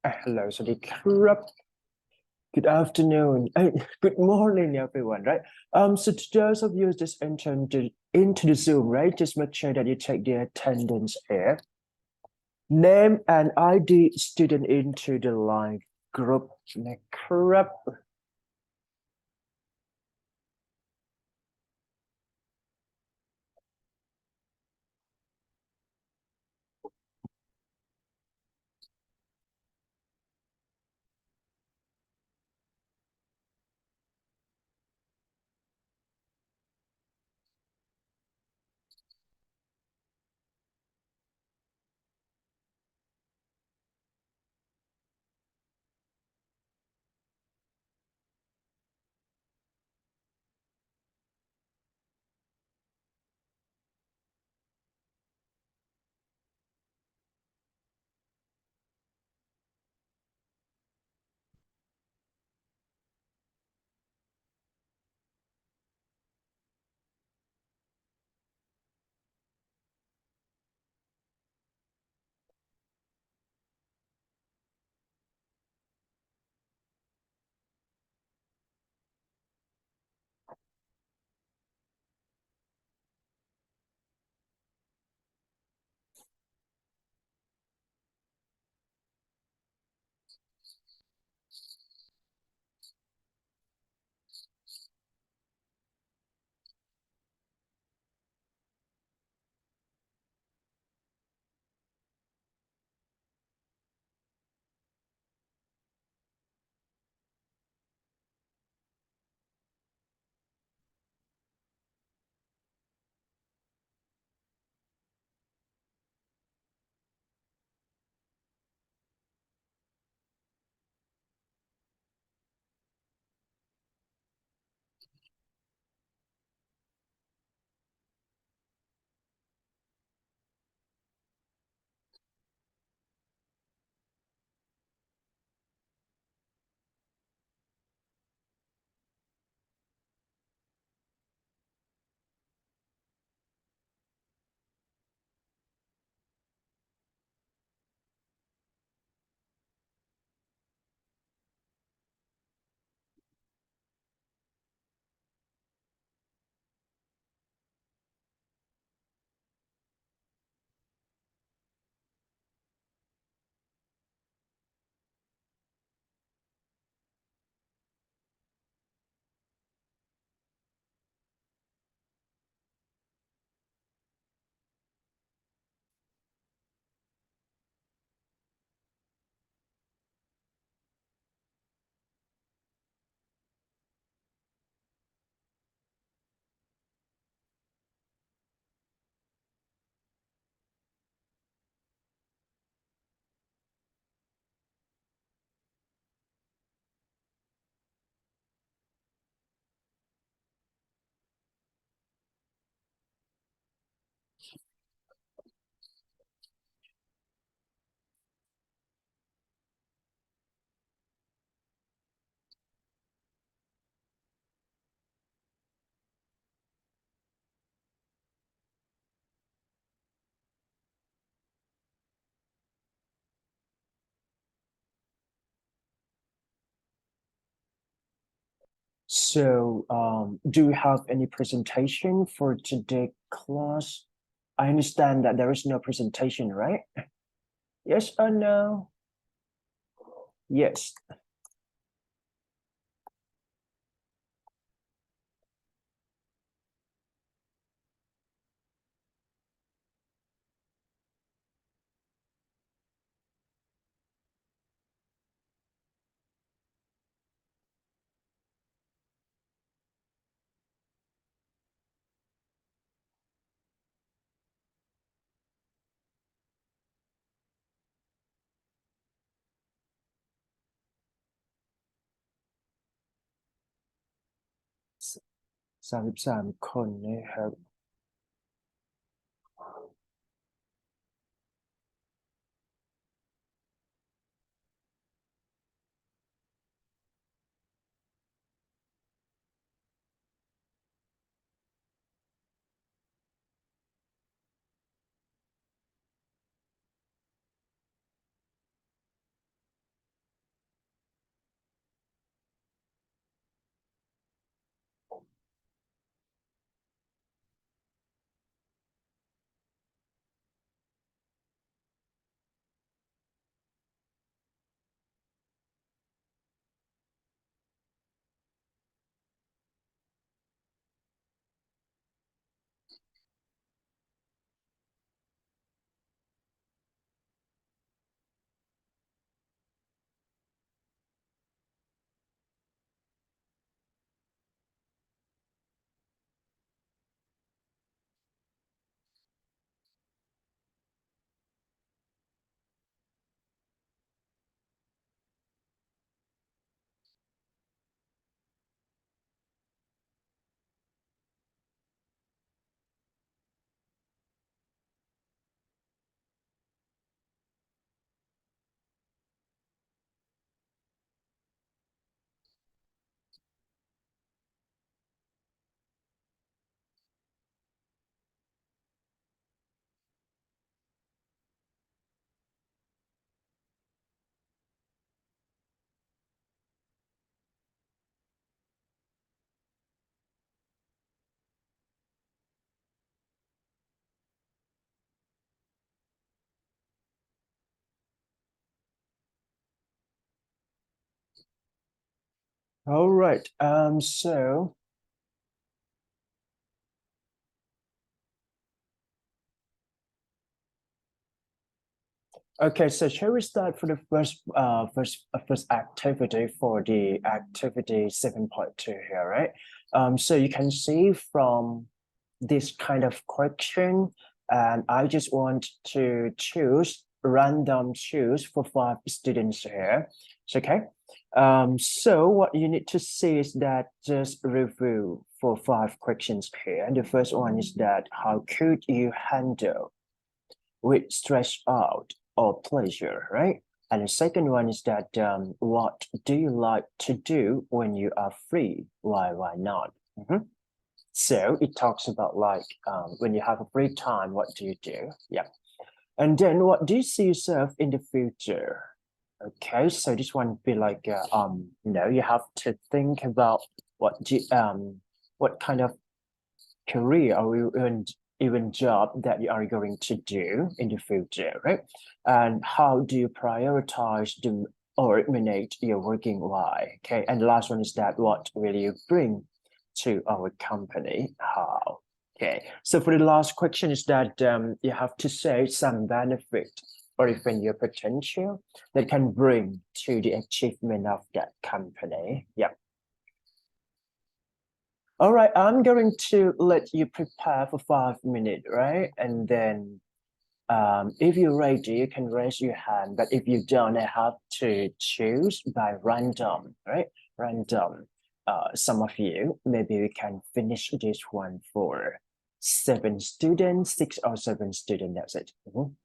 Hello, สวัสดีครับ Good afternoon. Good morning, everyone. Right. So to those of you just entering into the Zoom, right? Just make sure that you check the attendance here. Name and ID student into the live group. นะครับ So, do you have any presentation for today class? I understand that there is no presentation, right? Yes or no? Yes. 33 คนนะครับ All right. So okay, so shall we start for the first activity for the activity 7.2 here, right? So you can see from this kind of question, and I just want to choose for five students here. So, okay. So what you need to see is that just review for five questions here. And the first one is that how could you handle with stress out or pleasure, right? And the second one is that what do you like to do when you are free? Why not? Mhm. So it talks about like when you have a free time, what do you do? Yeah. And then what do you see yourself in the future? Okay, so this one be like you have to think about what kind of career or even job that you are going to do in the future, right? And how do you prioritize the or manage your working life? Okay, and the last one is that what will you bring to our company? How? Okay, so for the last question is that you have to say some benefit or even your potential that can bring to the achievement of that company. Yeah. All right, I'm going to let you prepare for 5 minutes, right? And then if you're ready, you can raise your hand. But if you don't, I have to choose by random, right? Random. Some of you, maybe we can finish this one for seven students, 6 or 7 students. That's it. Mhm.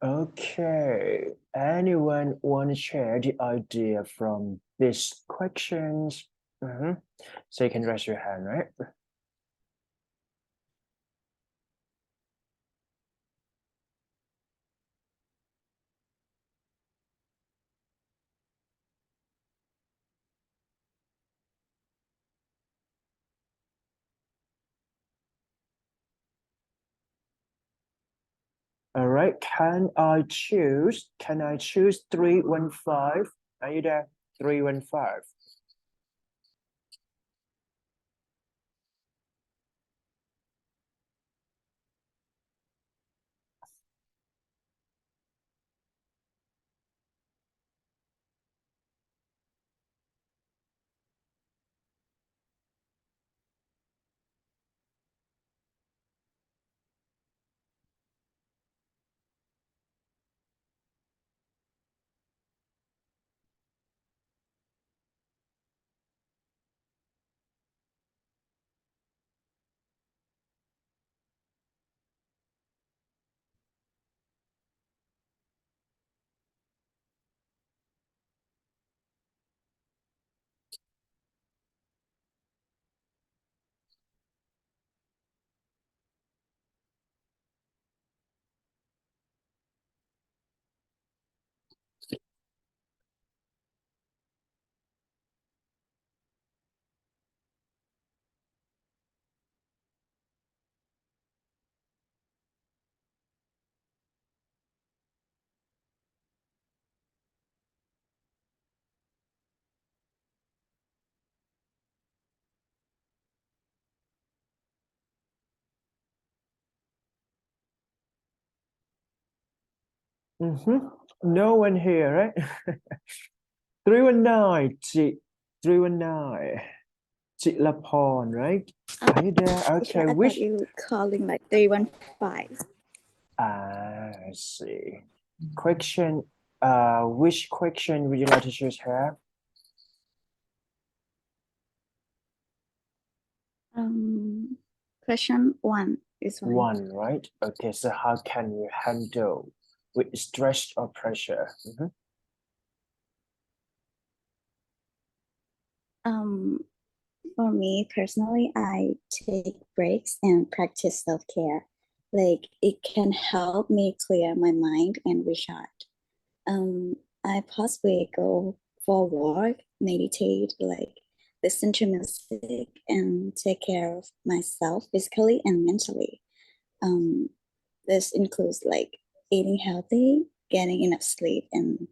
Okay. Anyone want to share the idea from these questions? Mhm. So you can raise your hand, right? All right. Can I choose 315? Are you there? 315. Mm-hmm. No one here, right? 319, chị. 319. Chị Lapon, right? Are you there? Okay, I which thought you were calling like 315. I see. Question, which question would you like to choose here? Question 1 is fine. One, right? Okay, so how can you handle with stress or pressure? Mhm. For me personally, I take breaks and practice self-care. Like it can help me clear my mind and recharge. I possibly go for a walk, meditate, like listen to music and take care of myself physically and mentally. Um, this includes like eating healthy, getting enough sleep, and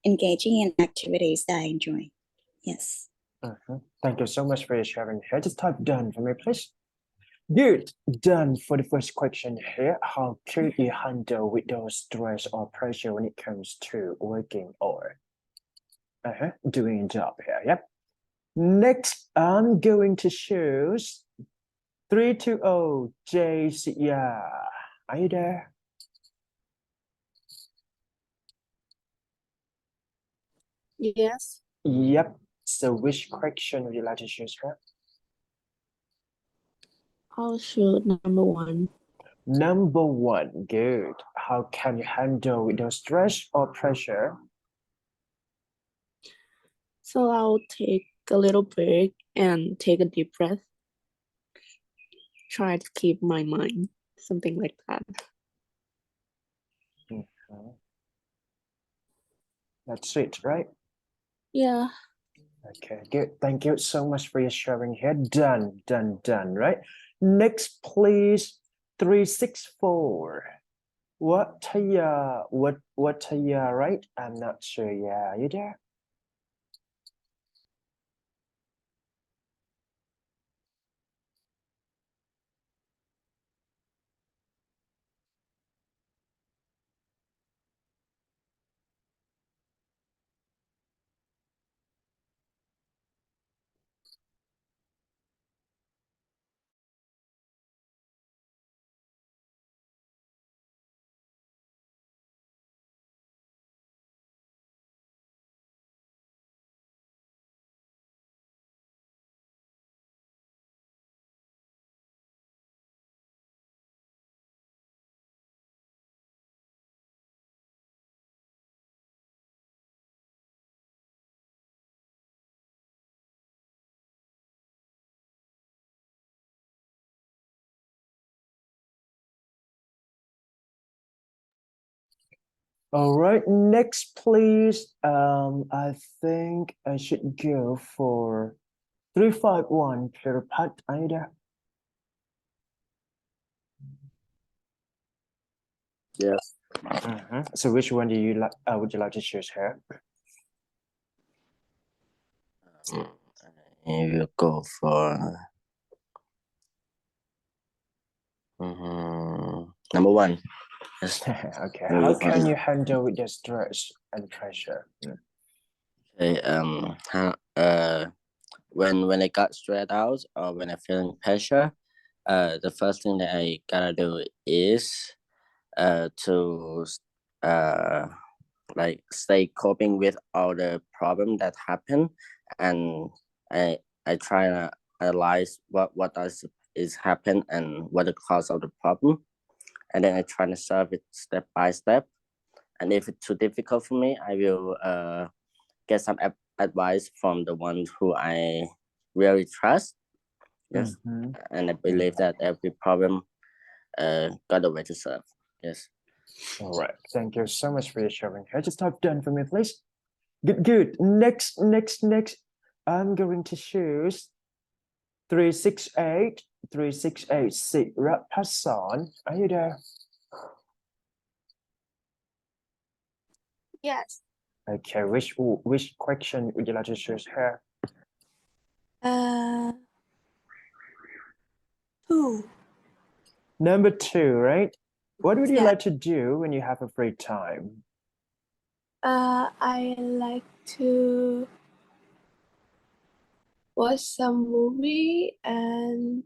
engaging in activities that I enjoy. Yes. Thank you so much for your sharing here. Just type done for me, please. Good. Done for the first question here. How could you handle with those stress or pressure when it comes to working or doing a job here? Yep. Next, I'm going to choose 320 JC. Yeah. Are you there? Yes, Yep. So which question would you like to choose here? I'll shoot number 1. Number one, good. How can you handle with those stress or pressure? So I'll take a little break and take a deep breath. Try to keep my mind, something like that. Mhm. That's it, right? Yeah. Okay, good. Thank you so much for your sharing here. Done, done, done, right? Next, please. 364. What a year, right? I'm not sure. Yeah, are you there? All right, next, please. I think I should go for 351 Pat. Are you there? Yes. So which one do you like? Would you like to choose here? I will go for number one. Yes. Okay. Number How one. can you handle the stress and pressure? Okay, when I got stressed out or when I feeling pressure, the first thing that I gotta do is to like stay coping with all the problem that happen, and I try to analyze what is happen and what the cause of the problem, and then I try to solve it step by step. And if it's too difficult for me, I will get some advice from the ones who I really trust. Yes, and I believe that every problem got a way to solve. Yes. All right. Thank you so much for your sharing here. Just type done for me, please. Good. Next. I'm going to choose 368 3686. Passon. Are you there? Yes. Okay. Which question would you like to choose here? 2. Number 2, right? What would you Yeah. like to do when you have a free time? I like to watch some movie and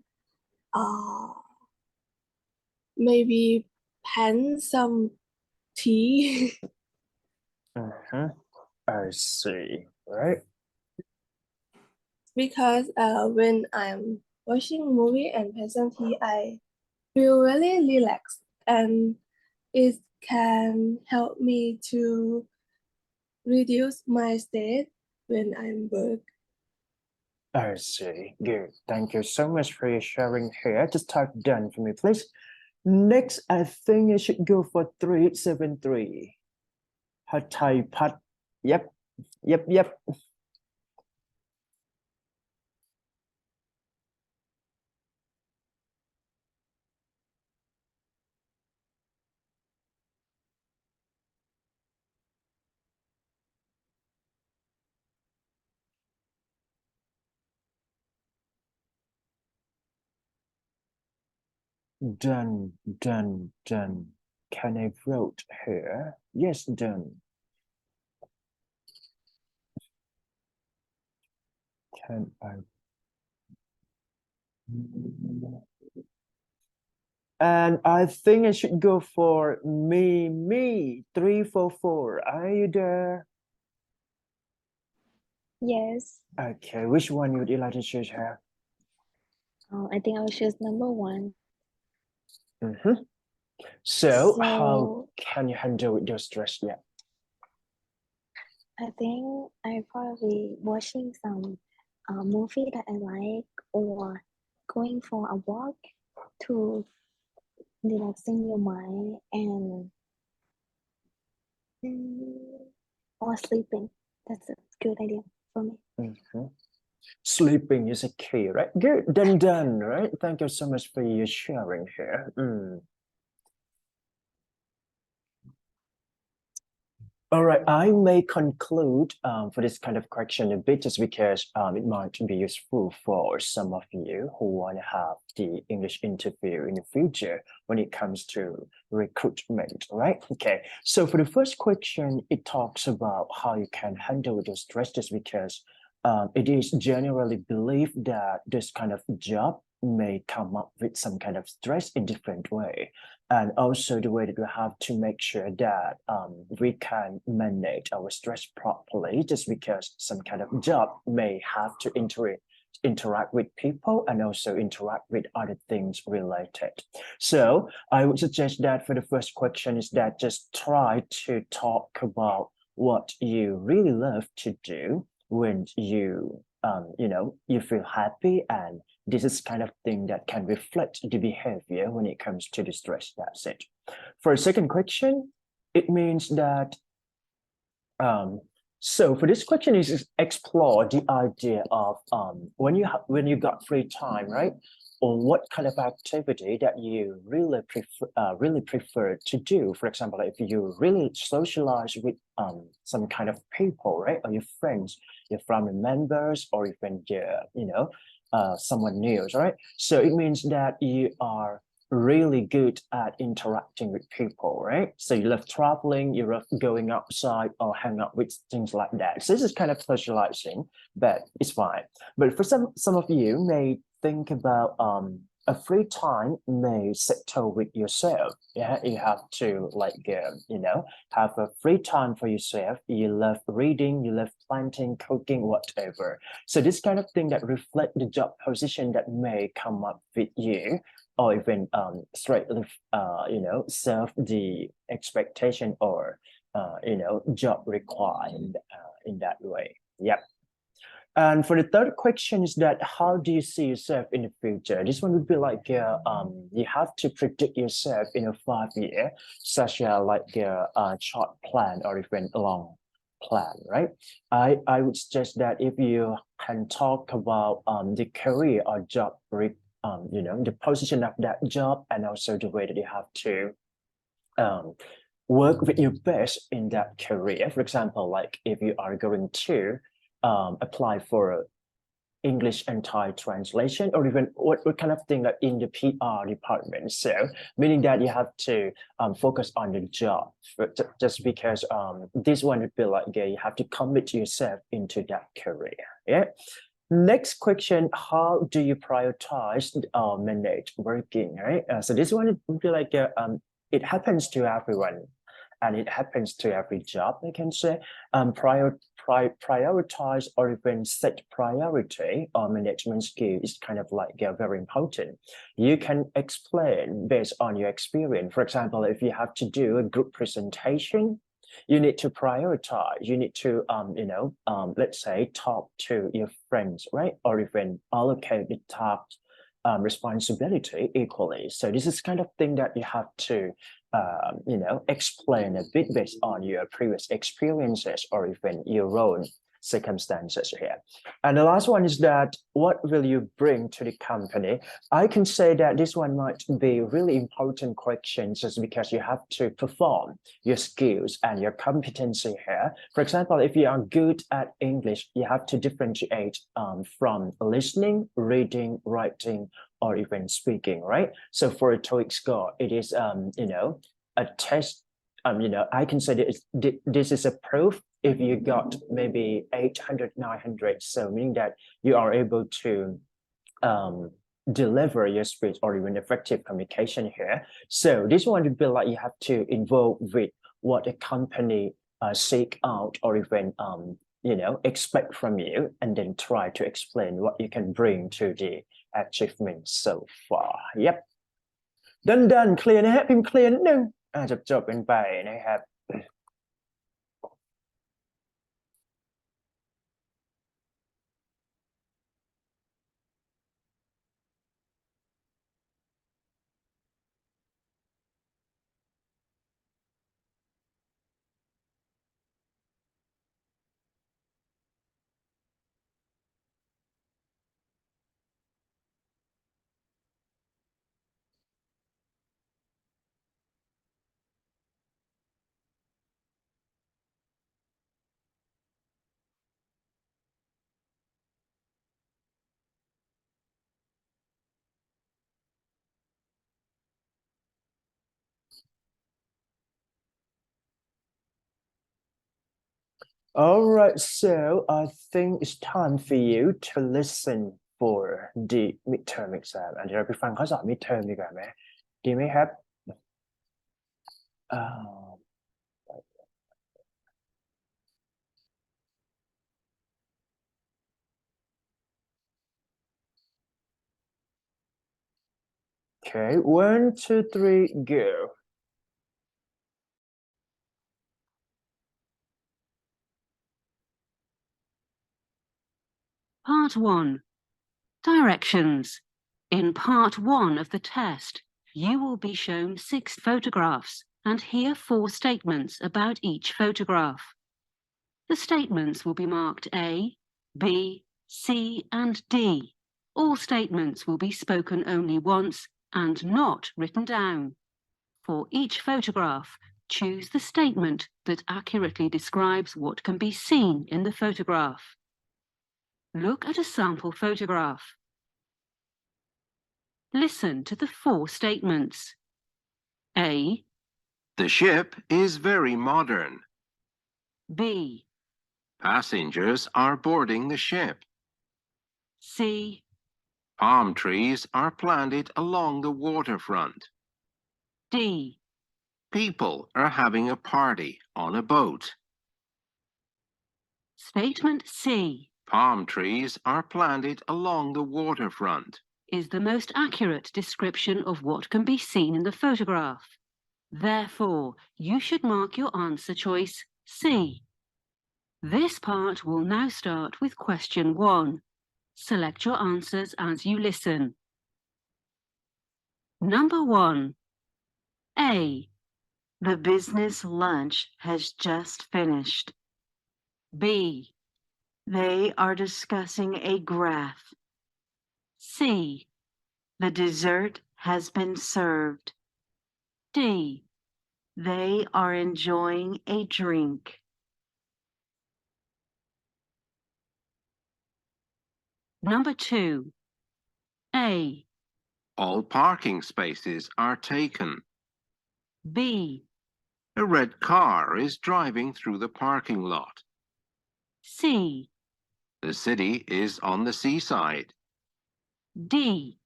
maybe pen some tea. I see. Right. Because when I'm watching movie and pen some tea, I feel really relaxed, and it can help me to reduce my state when I'm work. I see. Good. Thank you so much for your sharing here. Just type done for me, please. Next, I think I should go for 373. Thai Pat. Yep. Done. Can I vote here? Yes, done. Can I? And I think I should go for me 344. Are you there? Yes. Okay, which one would you like to choose here? I think I will choose number 1. So how So can you handle your stress? Yeah. I think I probably watching some movie that I like, or going for a walk to relaxing your mind, and or sleeping. That's a good idea for me. Sleeping is a key, right? Good. Done, right? Thank you so much for your sharing here. All right, I may conclude for this kind of question a bit, just because it might be useful for some of you who want to have the English interview in the future when it comes to recruitment, right? Okay, so for the first question, it talks about how you can handle your stress, just because it is generally believed that this kind of job may come up with some kind of stress in different way, and also the way that we have to make sure that we can manage our stress properly, just because some kind of job may have to interact with people and also interact with other things related. So I would suggest that for the first question is that just try to talk about what you really love to do when you you feel happy, and this is kind of thing that can reflect the behavior when it comes to the stress. That's it. For a second question, it means that so for this question is explore the idea of when you got free time, right? Or what kind of activity that you really prefer to do. For example, if you really socialize with some kind of people, right? Or your friends, your family members, or even your someone new, right? So it means that you are really good at interacting with people, right? So you love traveling, you love going outside or hang out with things like that. So this is kind of socializing, but it's fine. But for some of you may think about a free time may settle with yourself. Yeah, you have to have a free time for yourself. You love reading, you love planting, cooking, whatever. So this kind of thing that reflect the job position that may come up with you, or even straightly serve the expectation or job required in that way. Yep. And for the third question is that how do you see yourself in the future? This one would be like you have to predict yourself in a 5 year, such as like a short plan or even a long plan, right? I would suggest that if you can talk about the career or job the position of that job, and also the way that you have to work with your best in that career. For example, like if you are going to apply for English and Thai translation, or even what kind of thing like in the PR department. So meaning that you have to focus on the job, just because this one would be like you have to commit yourself into that career. Yeah. Next question, how do you prioritize or manage working, right? So this one would be like, it happens to everyone and it happens to every job, I can say. Prioritize or even set priority or management skill is kind of like very important. You can explain based on your experience. For example, if you have to do a group presentation, you need to prioritize. You need to, let's say, talk to your friends, right? Or even allocate the task responsibility equally. So this is kind of thing that you have to, explain a bit based on your previous experiences or even your own circumstances here. And the last one is that what will you bring to the company? I can say that this one might be really important question just because you have to perform your skills and your competency here. For example, if you are good at English, you have to differentiate from listening, reading, writing, or even speaking, right? So for a TOEIC score, it is a test. I can say that this is a proof if you got maybe 800, 900, so meaning that you are able to deliver your speech or even effective communication here. So this one would be like you have to involve with what a company seek out or even expect from you, and then try to explain what you can bring to the achievement so far. Yep. Done clear นะฮะพิมพ์ clear นิดนึงจบกันไปนะครับ All right, so I think it's time for you to listen for the midterm exam. เดี๋ยวเราไปฟังข้อสอบ midterm ดีกว่าไหมดีไหมครับ Okay, 1, 2, 3, go. Part 1. Directions. In Part 1 of the test, you will be shown 6 photographs and hear 4 statements about each photograph. The statements will be marked A, B, C, and D. All statements will be spoken only once and not written down. For each photograph, choose the statement that accurately describes what can be seen in the photograph. Look at a sample photograph. Listen to the 4 statements. A, The ship is very modern. B, Passengers are boarding the ship. C, Palm trees are planted along the waterfront. D. People are having a party on a boat. Statement C Palm trees are planted along the waterfront. is the most accurate description of what can be seen in the photograph. Therefore, you should mark your answer choice C. This part will now start with question 1. Select your answers as you listen. Number 1. A. The business lunch has just finished. B. They are discussing a graph. C. The dessert has been served. D. They are enjoying a drink. Number 2. A. All parking spaces are taken. B. A red car is driving through the parking lot. C. The city is on the seaside. D.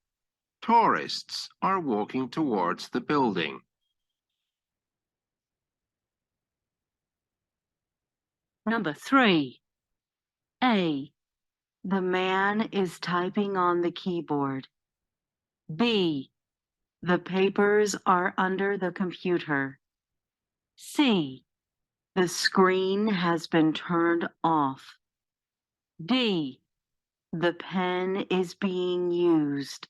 Tourists are walking towards the building. Number 3. A. The man is typing on the keyboard. B. The papers are under the computer. C. The screen has been turned off. D. The pen is being used.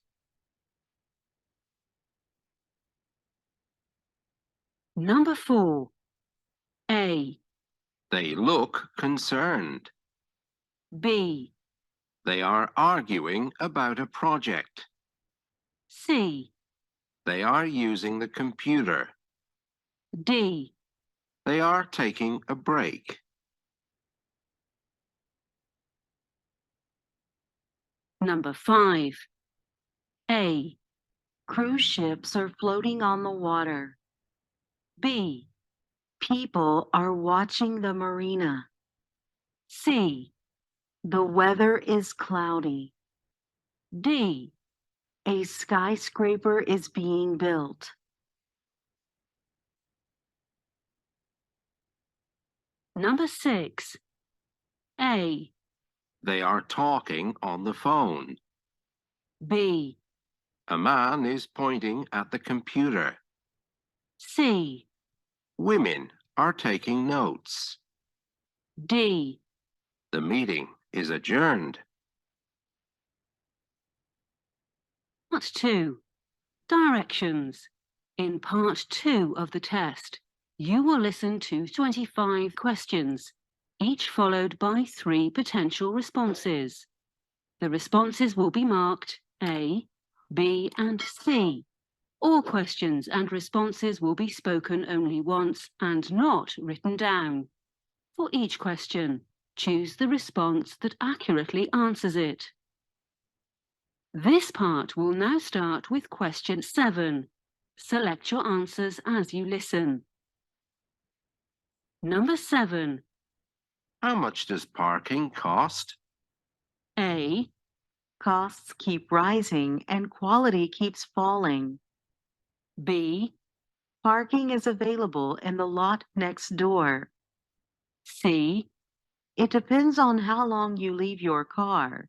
Number 4. A. They look concerned. B. They are arguing about a project. C. They are using the computer. D. They are taking a break. Number 5. A. Cruise ships are floating on the water. B. People are watching the marina. C. The weather is cloudy. D. A skyscraper is being built. Number 6. A. They are talking on the phone. B. A man is pointing at the computer. C. Women are taking notes. D. The meeting is adjourned. Part 2. Directions. In Part 2 of the test, you will listen to 25 questions, each followed by 3 potential responses. The responses will be marked A, B, and C. All questions and responses will be spoken only once and not written down. For each question, choose the response that accurately answers it. This part will now start with question 7. Select your answers as you listen. Number 7. How much does parking cost? A. Costs keep rising and quality keeps falling. B. Parking is available in the lot next door. C. It depends on how long you leave your car.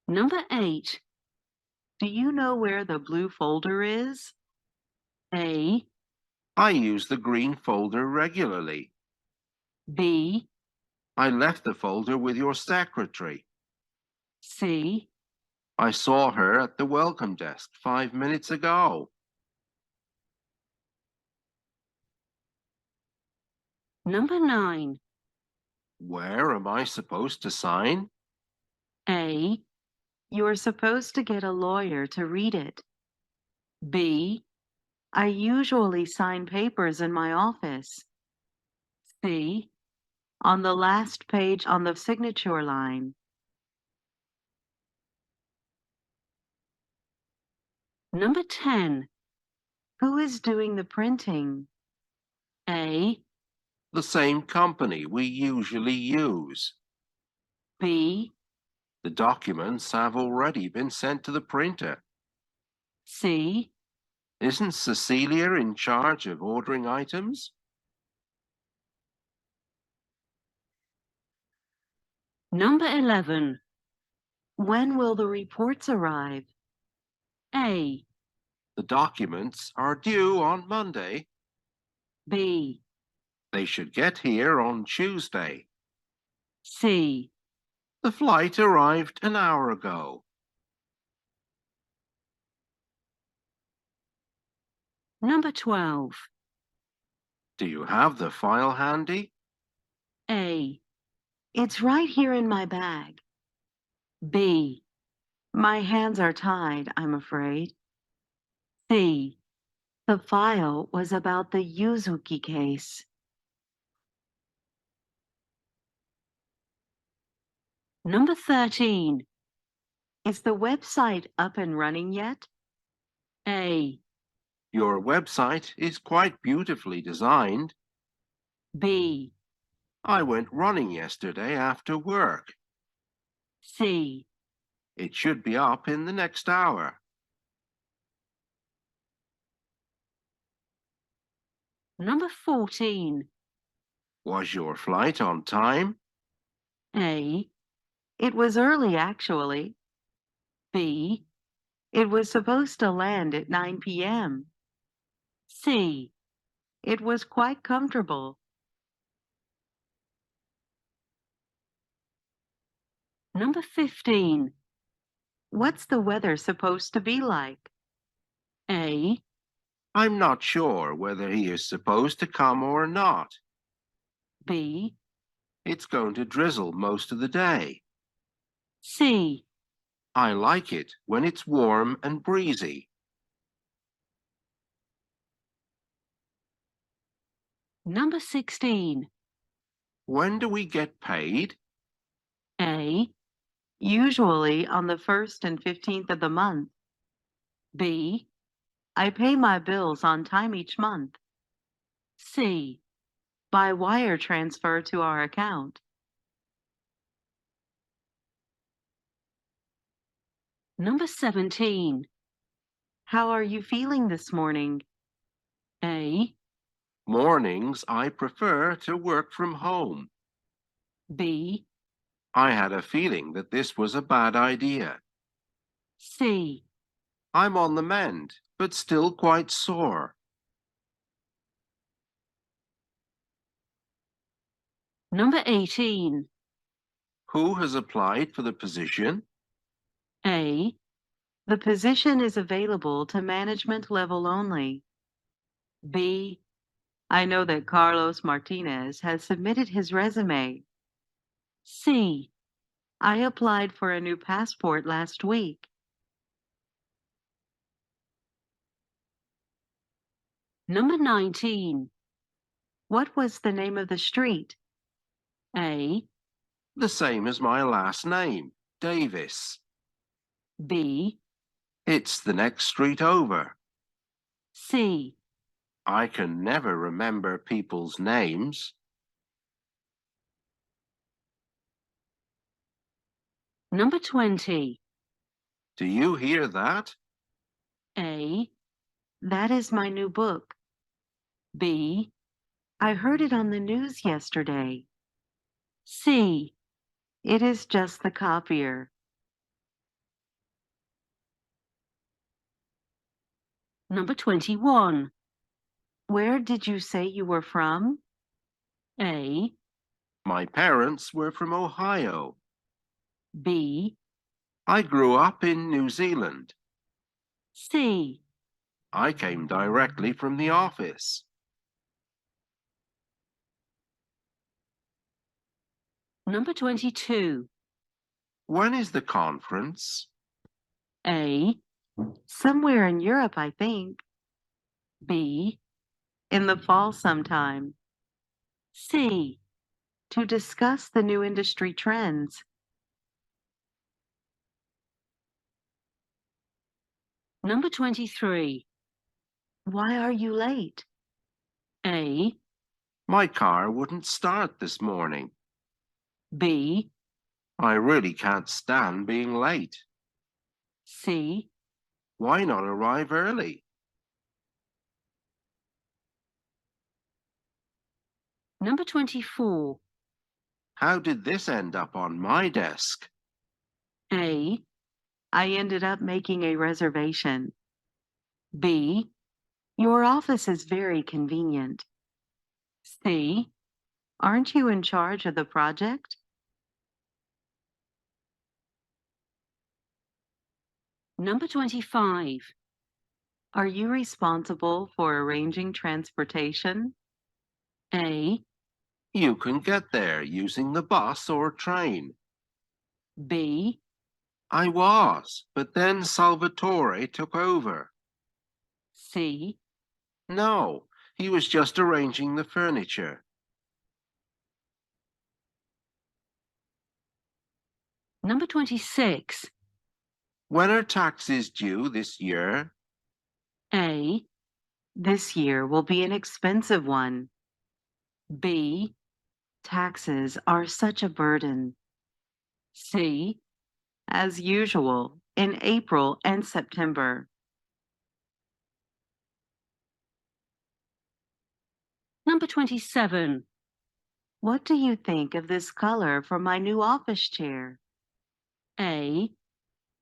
Number 8. Do you know where the blue folder is? A. I use the green folder regularly. B. I left the folder with your secretary. C. I saw her at the welcome desk 5 minutes ago. Number 9. Where am I supposed to sign? A. You're supposed to get a lawyer to read it. B. I usually sign papers in my office. C. On the last page on the signature line. Number 10. Who is doing the printing? A. The same company we usually use. B. The documents have already been sent to the printer. C. Isn't Cecilia in charge of ordering items? Number 11. When will the reports arrive? A. The documents are due on Monday. B. They should get here on Tuesday. C. The flight arrived an hour ago. Number 12. Do you have the file handy? A. It's right here in my bag. B. My hands are tied, I'm afraid. C. The file was about the Yuzuki case. Number 13. Is the website up and running yet? A. Your website is quite beautifully designed. B. I went running yesterday after work. C. It should be up in the next hour. Number 14. Was your flight on time? A. It was early, actually. B. It was supposed to land at 9 p.m. C. It was quite comfortable. Number 15. What's the weather supposed to be like? A. I'm not sure whether he is supposed to come or not. B. It's going to drizzle most of the day. C. I like it when it's warm and breezy. Number 16. When do we get paid? A. Usually on the 1st and 15th of the month. B. I pay my bills on time each month. C. By wire transfer to our account. Number 17. How are you feeling this morning? A. Mornings I prefer to work from home. B. I had a feeling that this was a bad idea. C. I'm on the mend, but still quite sore. Number 18. Who has applied for the position? A. The position is available to management level only. B. I know that Carlos Martinez has submitted his resume. C. I applied for a new passport last week. Number 19. What was the name of the street? A. The same as my last name, Davis. B. It's the next street over. C. I can never remember people's names. Number 20. Do you hear that? A. That is my new book. B. I heard it on the news yesterday. C. It is just the copier. Number 21. Where did you say you were from? A. My parents were from Ohio. B. I grew up in New Zealand. C. I came directly from the office. Number 22. When is the conference? A. Somewhere in Europe, I think. B. In the fall sometime. C. To discuss the new industry trends. Number 23. Why are you late? A. My car wouldn't start this morning. B. I really can't stand being late. C. Why not arrive early? Number 24. How did this end up on my desk? A. I ended up making a reservation. B. Your office is very convenient. C. Aren't you in charge of the project? Number 25. Are you responsible for arranging transportation? A. You can get there using the bus or train. B. I was, but then Salvatore took over. C. No, he was just arranging the furniture. Number 26. When are taxes due this year? A. This year will be an expensive one. B. Taxes are such a burden. C. As usual, in April and September. Number 27. What do you think of this color for my new office chair? A.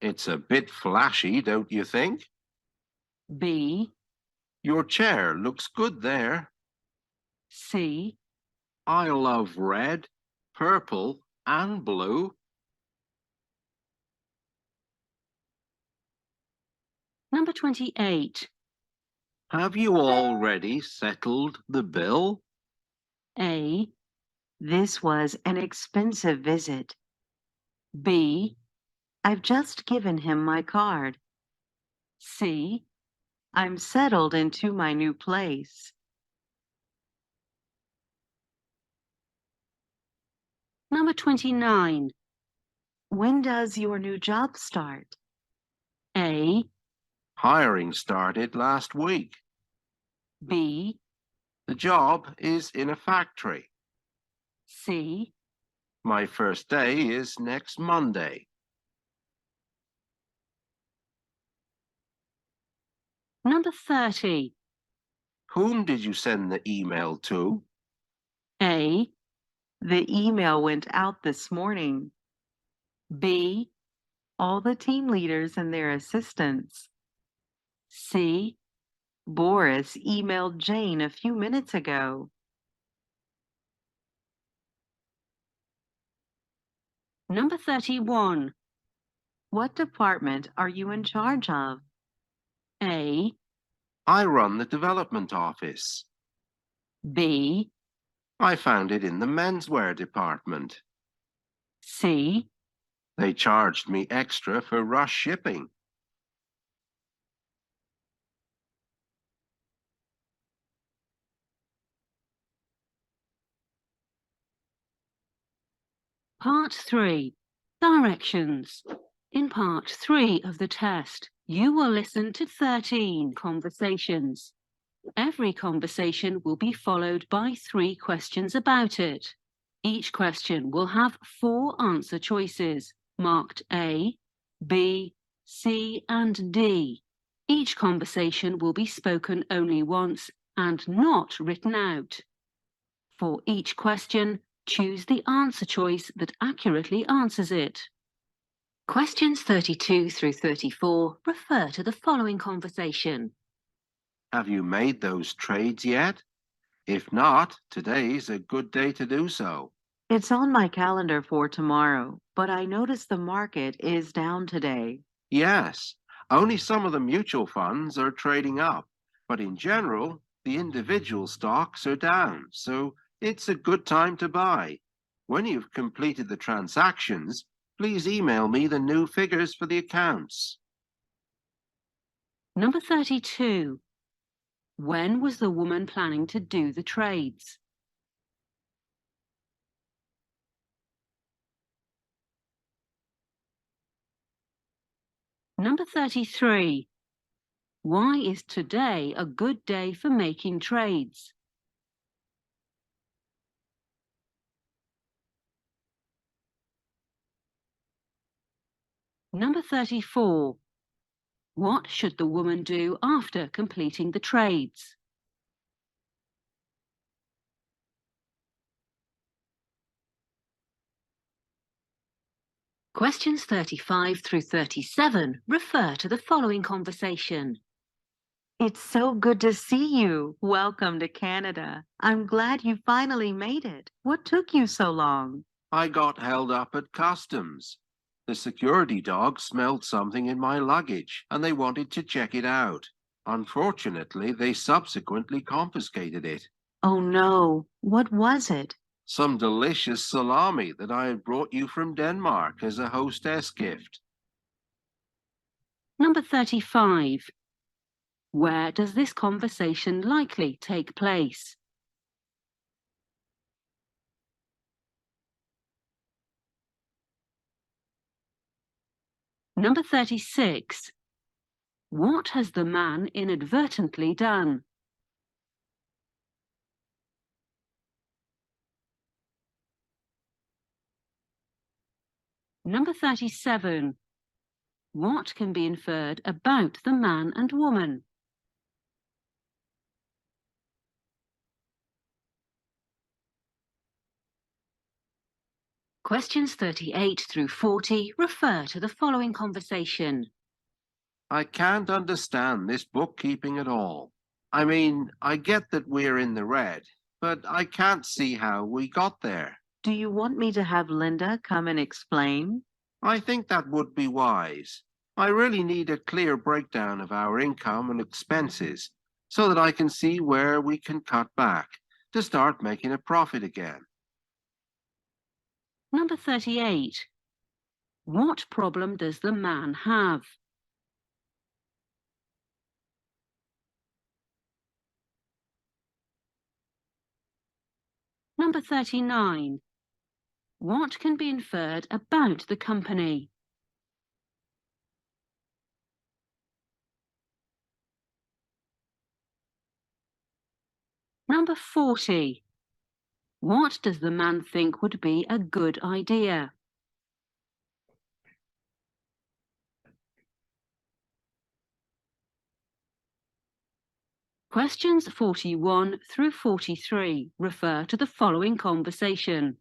It's a bit flashy, don't you think? B. Your chair looks good there. C. I love red, purple, and blue. Number 28. Have you already settled the bill? A. This was an expensive visit. B. I've just given him my card. C. I'm settled into my new place. Number 29. When does your new job start? A. Hiring started last week. B. The job is in a factory. C. My first day is next Monday. Number 30. Whom did you send the email to? A. The email went out this morning. B. All the team leaders and their assistants. C. Boris emailed Jane a few minutes ago. Number 31. What department are you in charge of? A. I run the development office. B. I found it in the menswear department. C. They charged me extra for rush shipping. Part 3. Directions. In Part 3 of the test, you will listen to 13 conversations. Every conversation will be followed by 3 questions about it. Each question will have 4 answer choices, marked A, B, C, and D. Each conversation will be spoken only once and not written out. For each question, choose the answer choice that accurately answers it. Questions 32 through 34 refer to the following conversation. Have you made those trades yet? If not, today's a good day to do so. It's on my calendar for tomorrow, but I noticed the market is down today. Yes, only some of the mutual funds are trading up, but in general, the individual stocks are down, so it's a good time to buy. When you've completed the transactions, please email me the new figures for the accounts. Number 32. When was the woman planning to do the trades? Number 33. Why is today a good day for making trades? Number 34. What should the woman do after completing the trades? Questions 35 through 37 refer to the following conversation. It's so good to see you. Welcome to Canada. I'm glad you finally made it. What took you so long? I got held up at customs. The security dog smelled something in my luggage and they wanted to check it out. Unfortunately, they subsequently confiscated it. Oh no, what was it? Some delicious salami that I had brought you from Denmark as a hostess gift. Number 35. Where does this conversation likely take place? Number 36. What has the man inadvertently done? Number 37. What can be inferred about the man and woman? Questions 38 through 40 refer to the following conversation. I can't understand this bookkeeping at all. I mean, I get that we're in the red, but I can't see how we got there. Do you want me to have Linda come and explain? I think that would be wise. I really need a clear breakdown of our income and expenses so that I can see where we can cut back to start making a profit again. Number 38. What problem does the man have? Number 39. What can be inferred about the company? Number 40. What does the man think would be a good idea? Questions 41 through 43 refer to the following conversation.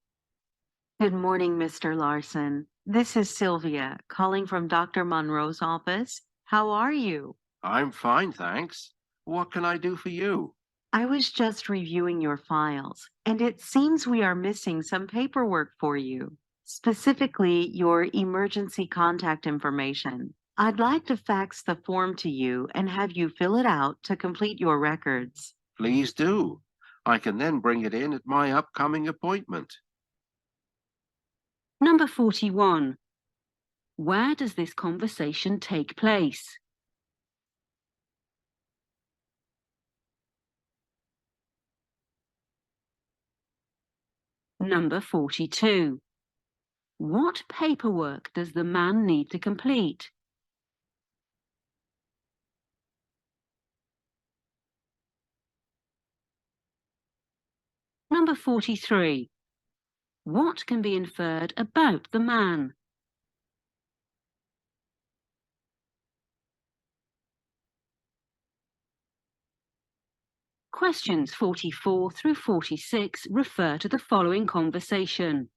Good morning, Mr. Larson. This is Sylvia, calling from Dr. Monroe's office. How are you? I'm fine, thanks. What can I do for you? I was just reviewing your files, and it seems we are missing some paperwork for you, specifically your emergency contact information. I'd like to fax the form to you and have you fill it out to complete your records. Please do. I can then bring it in at my upcoming appointment. Number 41. Where does this conversation take place? Number 42. What paperwork does the man need to complete? Number 43. What can be inferred about the man? Questions 44 through 46 refer to the following conversation.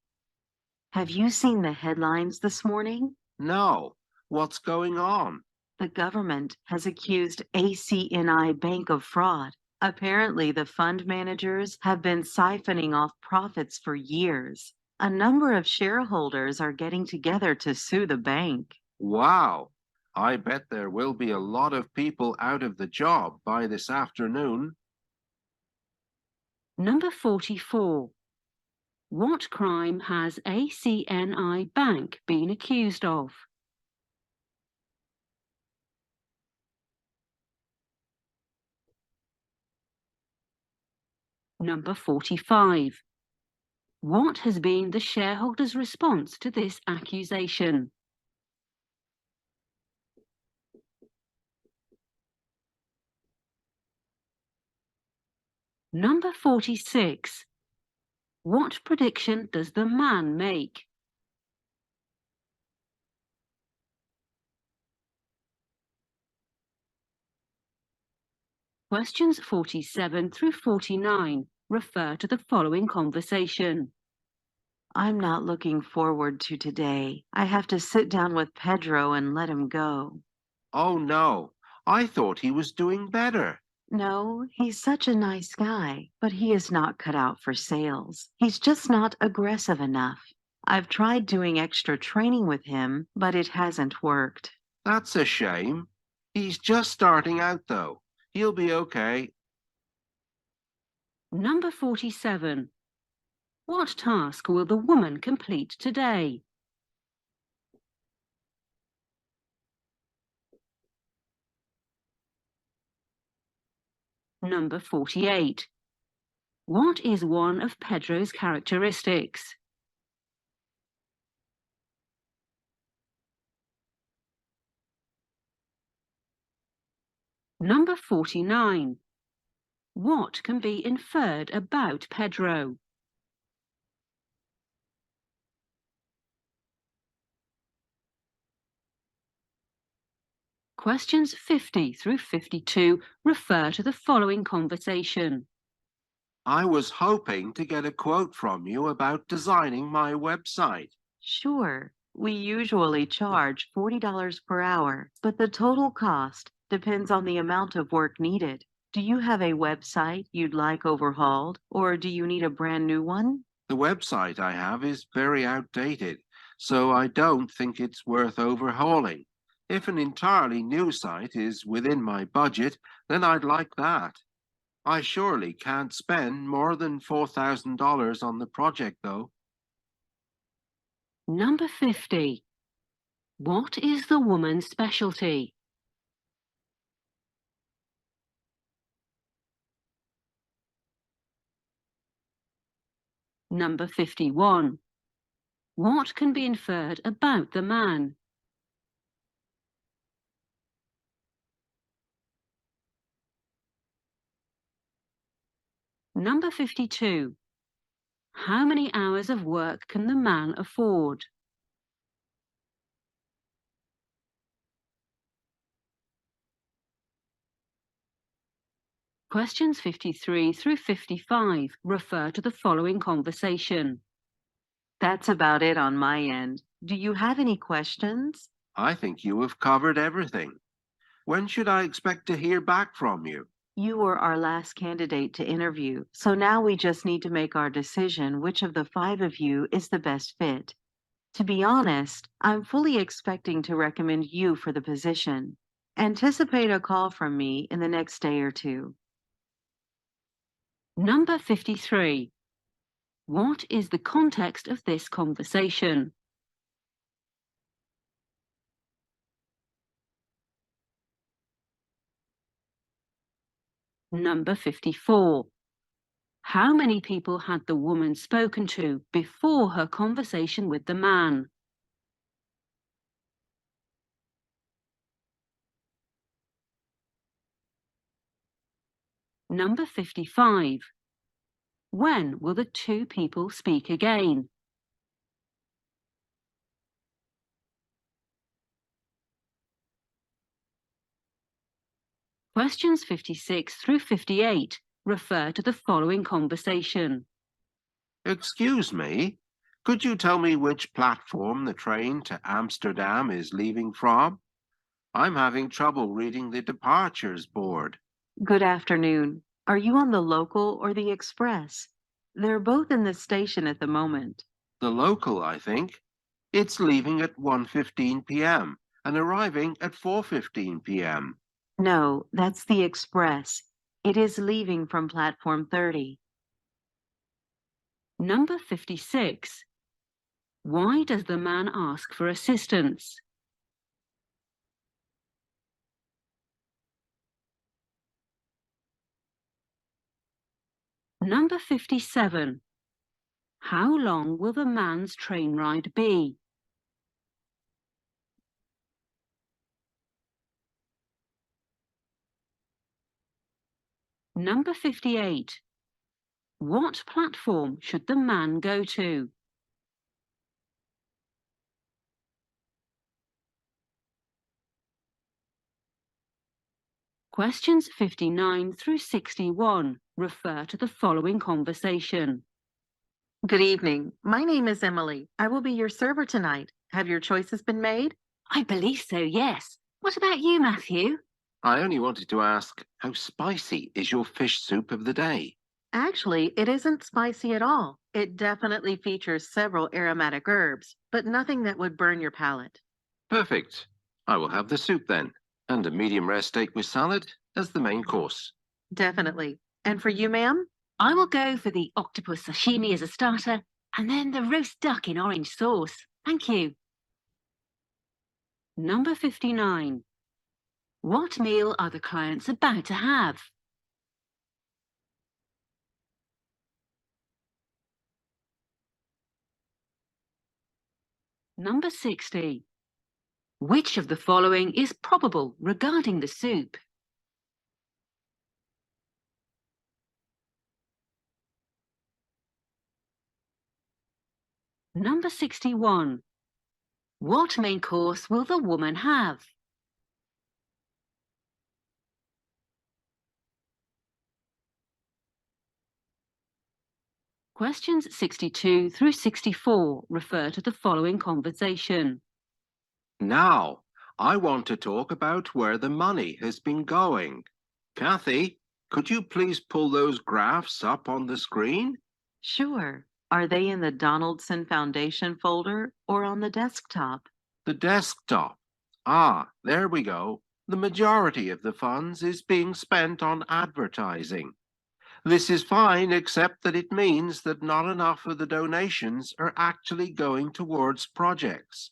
Have you seen the headlines this morning? No. What's going on? The government has accused ACNI Bank of fraud. Apparently, the fund managers have been siphoning off profits for years. A number of shareholders are getting together to sue the bank. Wow. I bet there will be a lot of people out of the job by this afternoon. Number 44. What crime has ACNI Bank been accused of? Number 45. What has been the shareholders' response to this accusation? Number 46. What prediction does the man make? Questions 47 through 49 refer to the following conversation. I'm not looking forward to today. I have to sit down with Pedro and let him go. Oh no, I thought he was doing better. No, he's such a nice guy, but he is not cut out for sales. He's just not aggressive enough. I've tried doing extra training with him, but it hasn't worked. That's a shame. He's just starting out though. He'll be okay. Number 47. What task will the woman complete today? Number 48. What is one of Pedro's characteristics? Number 49. What can be inferred about Pedro? Questions 50 through 52 refer to the following conversation. I was hoping to get a quote from you about designing my website. Sure, we usually charge $40 per hour, but the total cost depends on the amount of work needed. Do you have a website you'd like overhauled, or do you need a brand new one? The website I have is very outdated, so I don't think it's worth overhauling. If an entirely new site is within my budget, then I'd like that. I surely can't spend more than $4,000 on the project, though. Number 50. What is the woman's specialty? Number 51. What can be inferred about the man? Number 52. How many hours of work can the man afford? Questions 53 through 55 refer to the following conversation. That's about it on my end. Do you have any questions? I think you have covered everything. When should I expect to hear back from you? You were our last candidate to interview, so now we just need to make our decision which of the 5 of you is the best fit. To be honest, I'm fully expecting to recommend you for the position. Anticipate a call from me in the next day or two. Number 53. What is the context of this conversation? Number 54. How many people had the woman spoken to before her conversation with the man? Number 55. When will the 2 people speak again? Questions 56 through 58 refer to the following conversation. Excuse me, could you tell me which platform the train to Amsterdam is leaving from? I'm having trouble reading the departures board. Good afternoon. Are you on the local or the express? They're both in the station at the moment. The local, I think. It's leaving at 1:15 p.m. and arriving at 4:15 p.m. No, that's the express. It is leaving from platform 30. Number 56. Why does the man ask for assistance? Number 57. How long will the man's train ride be? Number 58. What platform should the man go to? Questions 59 through 61 refer to the following conversation. Good evening. My name is Emily. I will be your server tonight. Have your choices been made? I believe so, yes. What about you, Matthew? I only wanted to ask, how spicy is your fish soup of the day? Actually, it isn't spicy at all. It definitely features several aromatic herbs, but nothing that would burn your palate. Perfect. I will have the soup then, and a medium rare steak with salad as the main course. Definitely. And for you, ma'am? I will go for the octopus sashimi as a starter, and then the roast duck in orange sauce. Thank you. Number 59. What meal are the clients about to have? Number 60. Which of the following is probable regarding the soup? Number 61. What main course will the woman have? Questions 62 through 64 refer to the following conversation. Now, I want to talk about where the money has been going. Kathy, could you please pull those graphs up on the screen? Sure. Are they in the Donaldson Foundation folder or on the desktop? The desktop. Ah, there we go. The majority of the funds is being spent on advertising. This is fine, except that it means that not enough of the donations are actually going towards projects.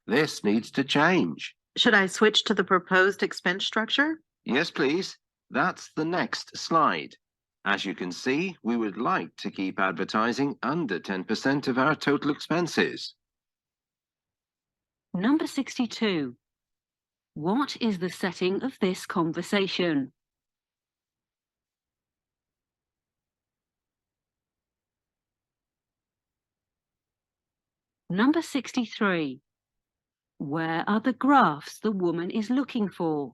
This needs to change. Should I switch to the proposed expense structure? Yes, please. That's the next slide. As you can see, we would like to keep advertising under 10% of our total expenses. Number 62. What is the setting of this conversation? Number 63. Where are the graphs the woman is looking for?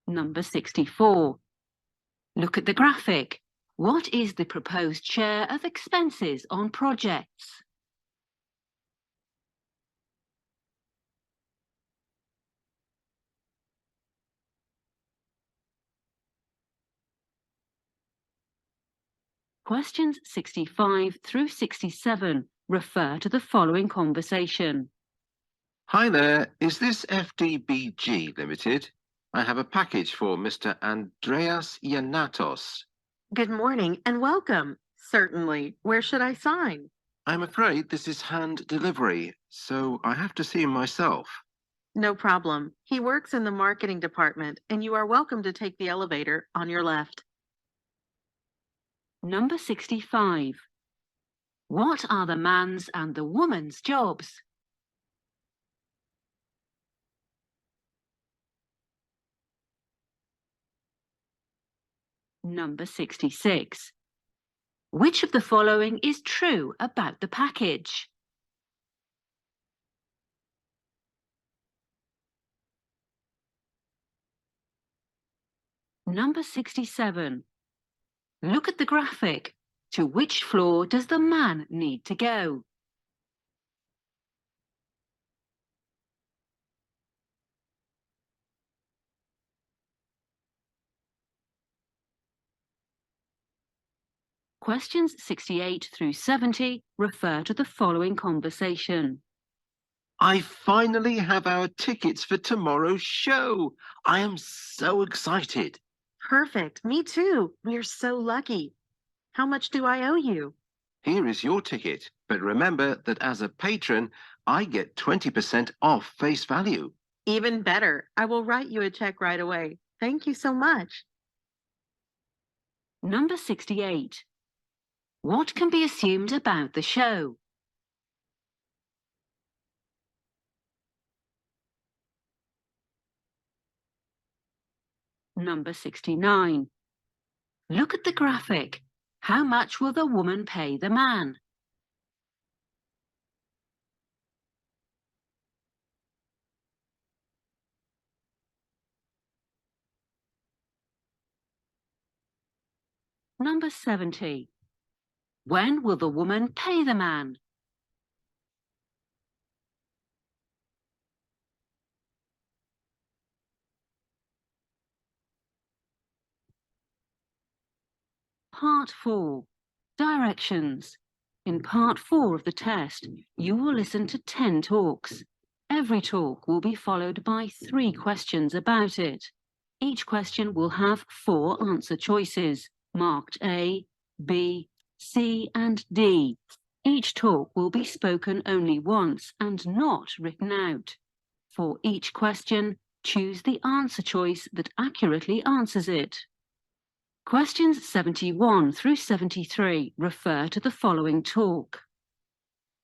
Number 64. Look at the graphic. What is the proposed share of expenses on projects? Questions 65 through 67 refer to the following conversation. Hi there, is this FDBG Limited? I have a package for Mr. Andreas Yanatos. Good morning and welcome. Certainly. Where should I sign? I'm afraid this is hand delivery, so I have to see him myself. No problem. He works in the marketing department, and you are welcome to take the elevator on your left. Number 65. What are the man's and the woman's jobs? Number 66. Which of the following is true about the package? Number 67. Look at the graphic. To which floor does the man need to go? Questions 68 through 70 refer to the following conversation. I finally have our tickets for tomorrow's show. I am so excited. Perfect. Me too. We're so lucky. How much do I owe you? Here is your ticket, but remember that as a patron, I get 20% off face value. Even better. I will write you a check right away. Thank you so much. Number 68. What can be assumed about the show? Number 69. Look at the graphic. How much will the woman pay the man? Number 70. When will the woman pay the man? Part 4. Directions. In Part 4 of the test, you will listen to 10 talks. Every talk will be followed by 3 questions about it. Each question will have 4 answer choices, marked A, B, C, and D. Each talk will be spoken only once and not written out. For each question, choose the answer choice that accurately answers it. Questions 71 through 73 refer to the following talk.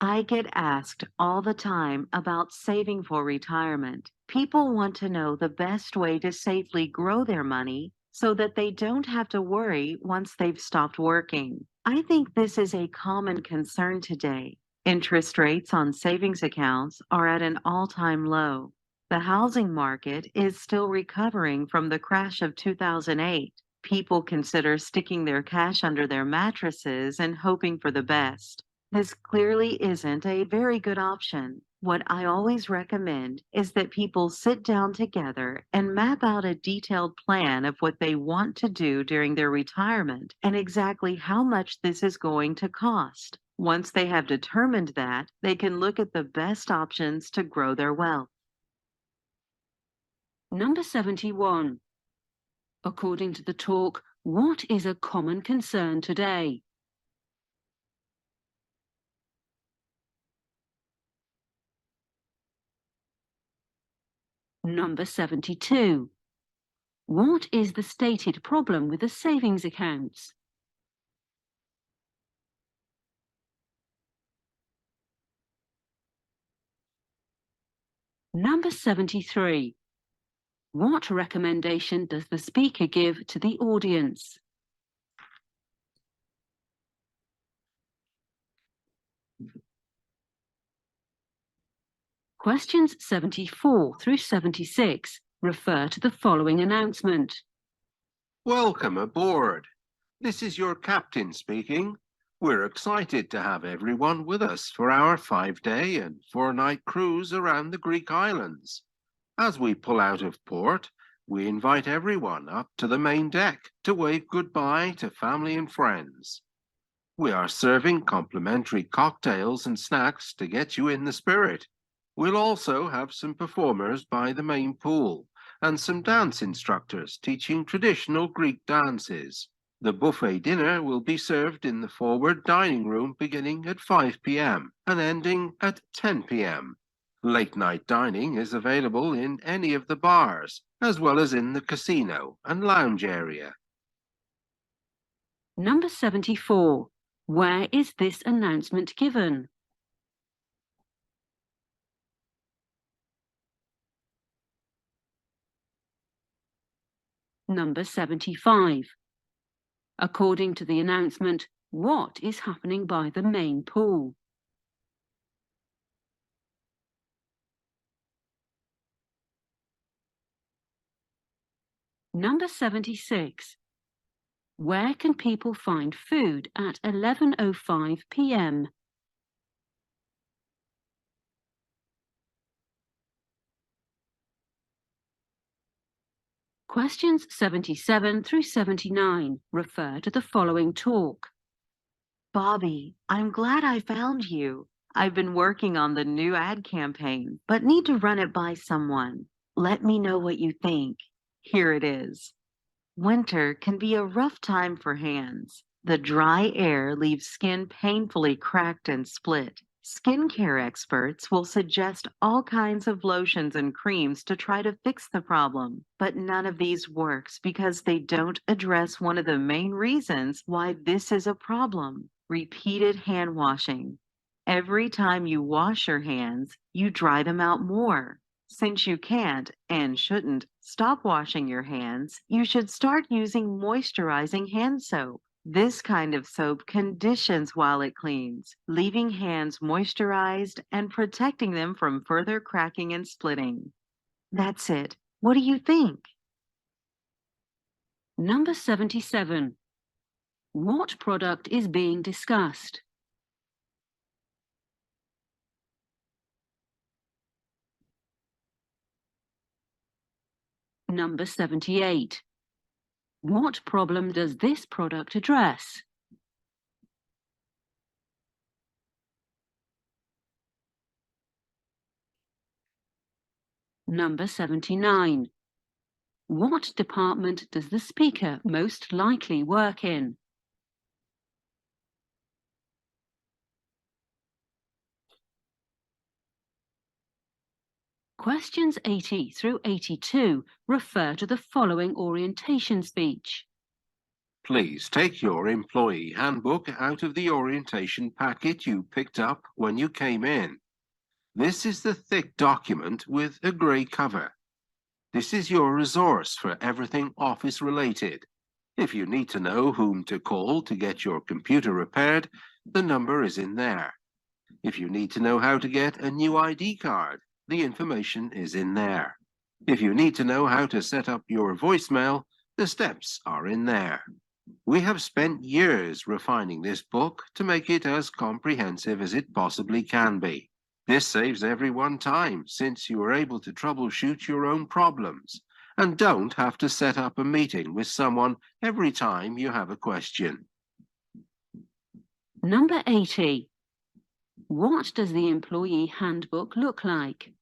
I get asked all the time about saving for retirement. People want to know the best way to safely grow their money so that they don't have to worry once they've stopped working. I think this is a common concern today. Interest rates on savings accounts are at an all-time low. The housing market is still recovering from the crash of 2008. People consider sticking their cash under their mattresses and hoping for the best. This clearly isn't a very good option. What I always recommend is that people sit down together and map out a detailed plan of what they want to do during their retirement and exactly how much this is going to cost. Once they have determined that, they can look at the best options to grow their wealth. Number 71. According to the talk, what is a common concern today? Number 72. What is the stated problem with the savings accounts? Number 73. What recommendation does the speaker give to the audience? Questions 74 through 76 refer to the following announcement. Welcome aboard. This is your captain speaking. We're excited to have everyone with us for our 5-day and 4-night cruise around the Greek islands. As we pull out of port, we invite everyone up to the main deck to wave goodbye to family and friends. We are serving complimentary cocktails and snacks to get you in the spirit. We'll also have some performers by the main pool and some dance instructors teaching traditional Greek dances. The buffet dinner will be served in the forward dining room beginning at 5 p.m. and ending at 10 p.m. Late night dining is available in any of the bars, as well as in the casino and lounge area. Number 74. Where is this announcement given? Number 75. According to the announcement, what is happening by the main pool? Number 76. Where can people find food at 11:05 p.m.? Questions 77 through 79 refer to the following talk. Bobby, I'm glad I found you. I've been working on the new ad campaign, but need to run it by someone. Let me know what you think. Here it is. Winter can be a rough time for hands. The dry air leaves skin painfully cracked and split. Skincare experts will suggest all kinds of lotions and creams to try to fix the problem, but none of these works because they don't address one of the main reasons why this is a problem: repeated hand washing. Every time you wash your hands, you dry them out more. Since you can't and shouldn't stop washing your hands, you should start using moisturizing hand soap. This kind of soap conditions while it cleans, leaving hands moisturized and protecting them from further cracking and splitting. That's it. What do you think? Number 77. What product is being discussed? Number 78. What problem does this product address? Number 79. What department does the speaker most likely work in? Questions 80 through 82 refer to the following orientation speech. Please take your employee handbook out of the orientation packet you picked up when you came in. This is the thick document with a grey cover. This is your resource for everything office related. If you need to know whom to call to get your computer repaired, the number is in there. If you need to know how to get a new ID card, the information is in there. If you need to know how to set up your voicemail, the steps are in there. We have spent years refining this book to make it as comprehensive as it possibly can be. This saves everyone time, since you are able to troubleshoot your own problems and don't have to set up a meeting with someone every time you have a question. Number 80. What does the employee handbook look like?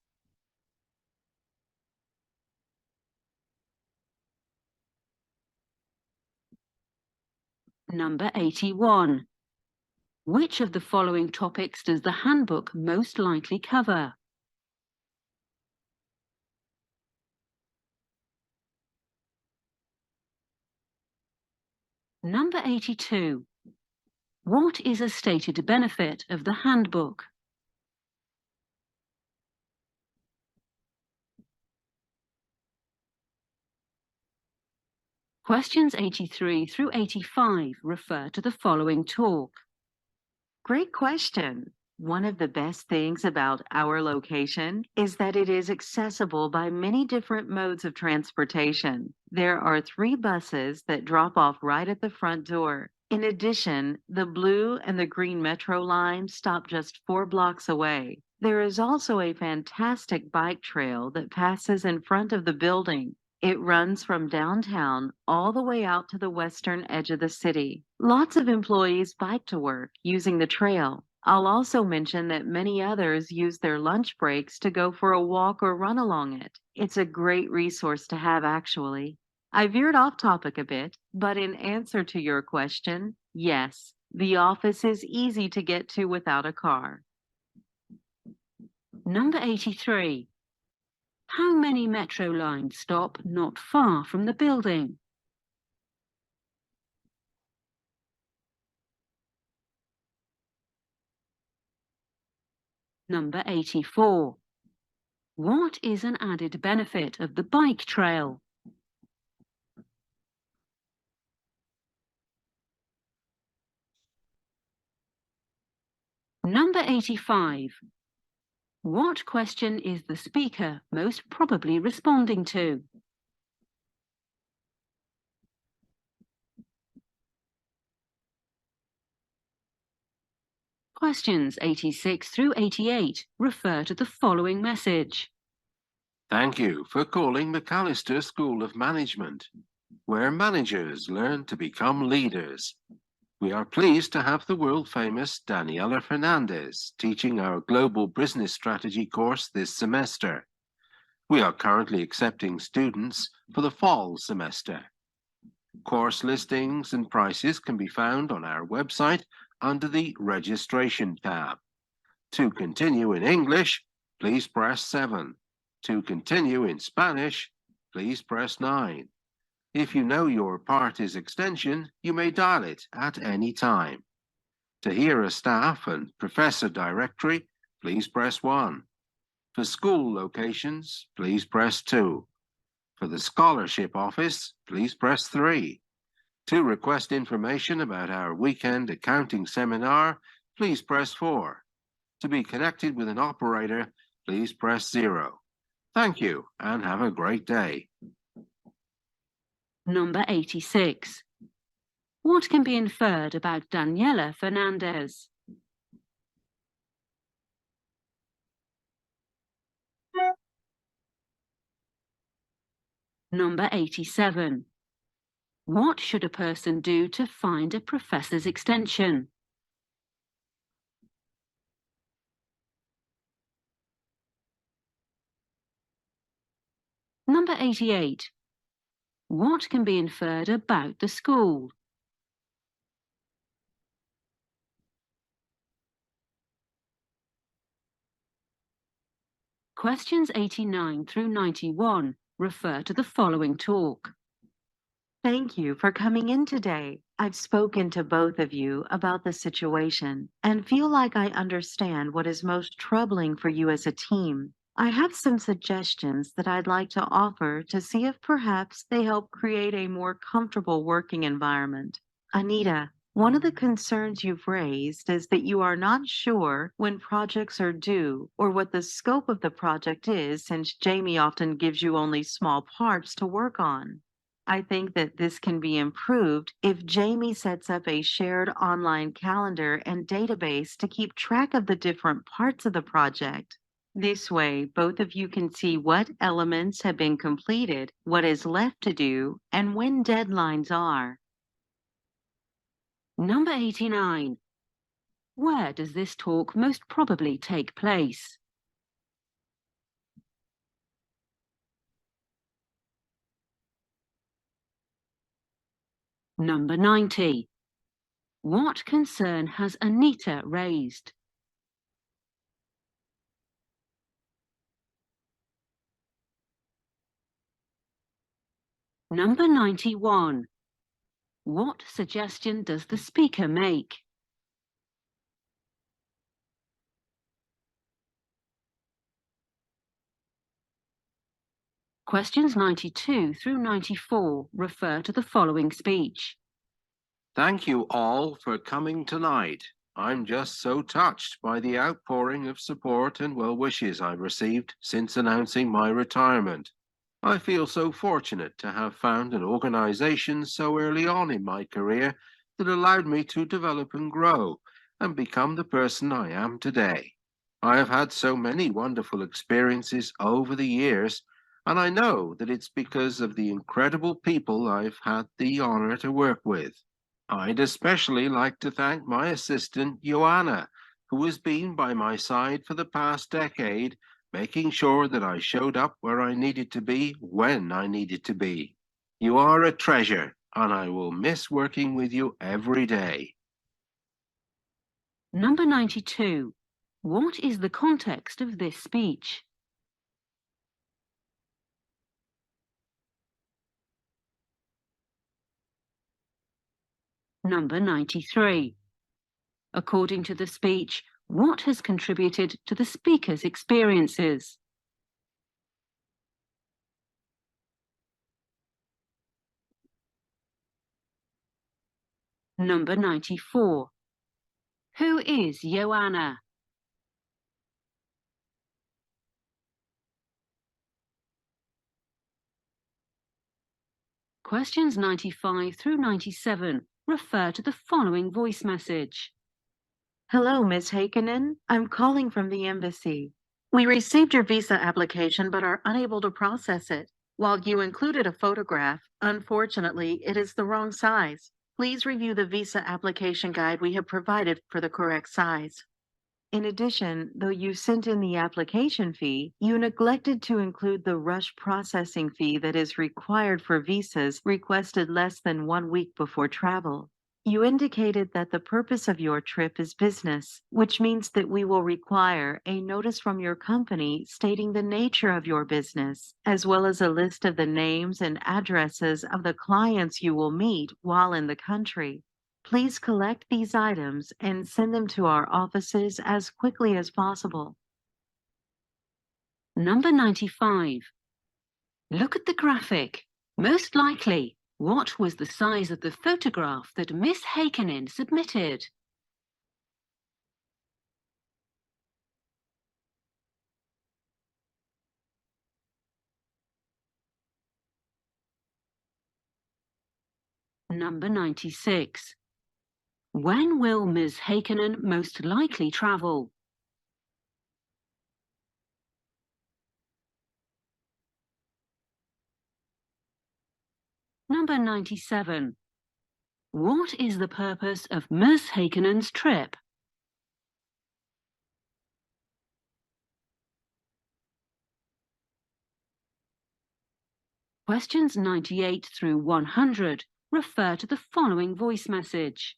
Number 81. Which of the following topics does the handbook most likely cover? Number 82. What is a stated benefit of the handbook? Questions 83 through 85 refer to the following talk. Great question. One of the best things about our location is that it is accessible by many different modes of transportation. There are 3 buses that drop off right at the front door. In addition, the blue and the green metro lines stop just 4 blocks away. There is also a fantastic bike trail that passes in front of the building. It runs from downtown all the way out to the western edge of the city. Lots of employees bike to work using the trail. I'll also mention that many others use their lunch breaks to go for a walk or run along it. It's a great resource to have, actually. I veered off topic a bit, but in answer to your question, yes, the office is easy to get to without a car. Number 83. How many metro lines stop not far from the building? Number 84. What is an added benefit of the bike trail? Number 85. What question is the speaker most probably responding to? Questions 86 through 88 refer to the following message. Thank you for calling McAllister School of Management, where managers learn to become leaders. We are pleased to have the world-famous Daniela Fernandez teaching our Global Business Strategy course this semester. We are currently accepting students for the fall semester. Course listings and prices can be found on our website under the Registration tab. To continue in English, please press 7. To continue in Spanish, please press 9. If you know your party's extension, you may dial it at any time. To hear a staff and professor directory, please press 1. For school locations, please press 2. For the scholarship office, please press 3. To request information about our weekend accounting seminar, please press 4. To be connected with an operator, please press 0. Thank you and have a great day. Number 86. What can be inferred about Daniela Fernandez? Number 87. What should a person do to find a professor's extension? Number 88. What can be inferred about the school? Questions 89 through 91 refer to the following talk. Thank you for coming in today. I've spoken to both of you about the situation and feel like I understand what is most troubling for you as a team. I have some suggestions that I'd like to offer to see if perhaps they help create a more comfortable working environment. Anita, one of the concerns you've raised is that you are not sure when projects are due or what the scope of the project is, since Jamie often gives you only small parts to work on. I think that this can be improved if Jamie sets up a shared online calendar and database to keep track of the different parts of the project. This way, both of you can see what elements have been completed, what is left to do, and when deadlines are. Number 89. Where does this talk most probably take place? Number 90. What concern has Anita raised? Number 91. What suggestion does the speaker make? Questions 92 through 94 refer to the following speech. Thank you all for coming tonight. I'm just so touched by the outpouring of support and well wishes I've received since announcing my retirement. I feel so fortunate to have found an organization so early on in my career that allowed me to develop and grow and become the person I am today. I have had so many wonderful experiences over the years, and I know that it's because of the incredible people I've had the honor to work with. I'd especially like to thank my assistant, Joanna, who has been by my side for the past decade, making sure that I showed up where I needed to be when I needed to be. You are a treasure, and I will miss working with you every day. Number 92. What is the context of this speech? Number 93. According to the speech, what has contributed to the speaker's experiences? Number 94. Who is Joanna? Questions 95 through 97 refer to the following voice message. Hello, Ms. Heikkinen. I'm calling from the embassy. We received your visa application but are unable to process it. While you included a photograph, unfortunately, it is the wrong size. Please review the visa application guide we have provided for the correct size. In addition, though you sent in the application fee, you neglected to include the rush processing fee that is required for visas requested less than 1 week before travel. You indicated that the purpose of your trip is business, which means that we will require a notice from your company stating the nature of your business, as well as a list of the names and addresses of the clients you will meet while in the country. Please collect these items and send them to our offices as quickly as possible. Number 95. Look at the graphic. Most likely, what was the size of the photograph that Miss Hakenin submitted? Number 96. When will Ms. Hakenin most likely travel? Number 97. What is the purpose of Ms. Hakenin's trip? Questions 98 through 100 refer to the following voice message.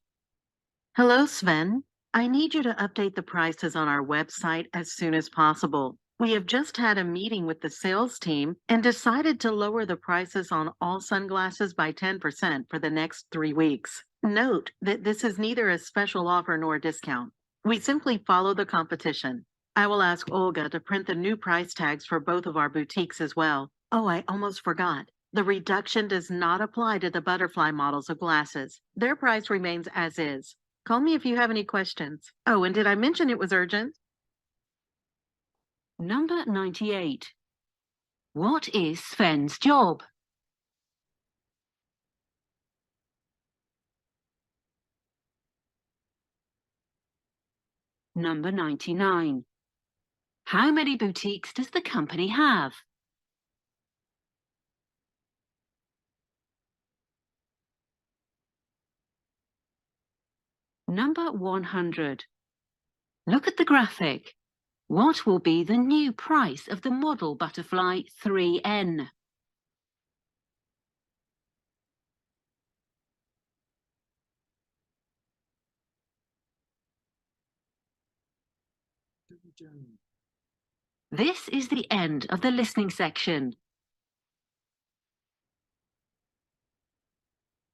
Hello, Sven. I need you to update the prices on our website as soon as possible. We have just had a meeting with the sales team and decided to lower the prices on all sunglasses by 10% for the next 3 weeks. Note that this is neither a special offer nor a discount. We simply follow the competition. I will ask Olga to print the new price tags for both of our boutiques as well. Oh, I almost forgot. The reduction does not apply to the butterfly models of glasses. Their price remains as is. Call me if you have any questions. Oh, and did I mention it was urgent? Number 98. What is Sven's job? Number 99. How many boutiques does the company have? Number 100. Look at the graphic. What will be the new price of the model butterfly 3N? This is the end of the listening section.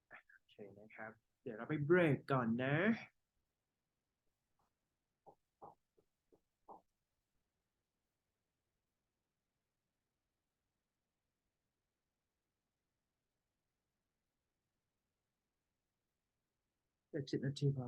โอเคนะครับเดี๋ยวเราไปเบรกก่อนนะ10 นาทีพอ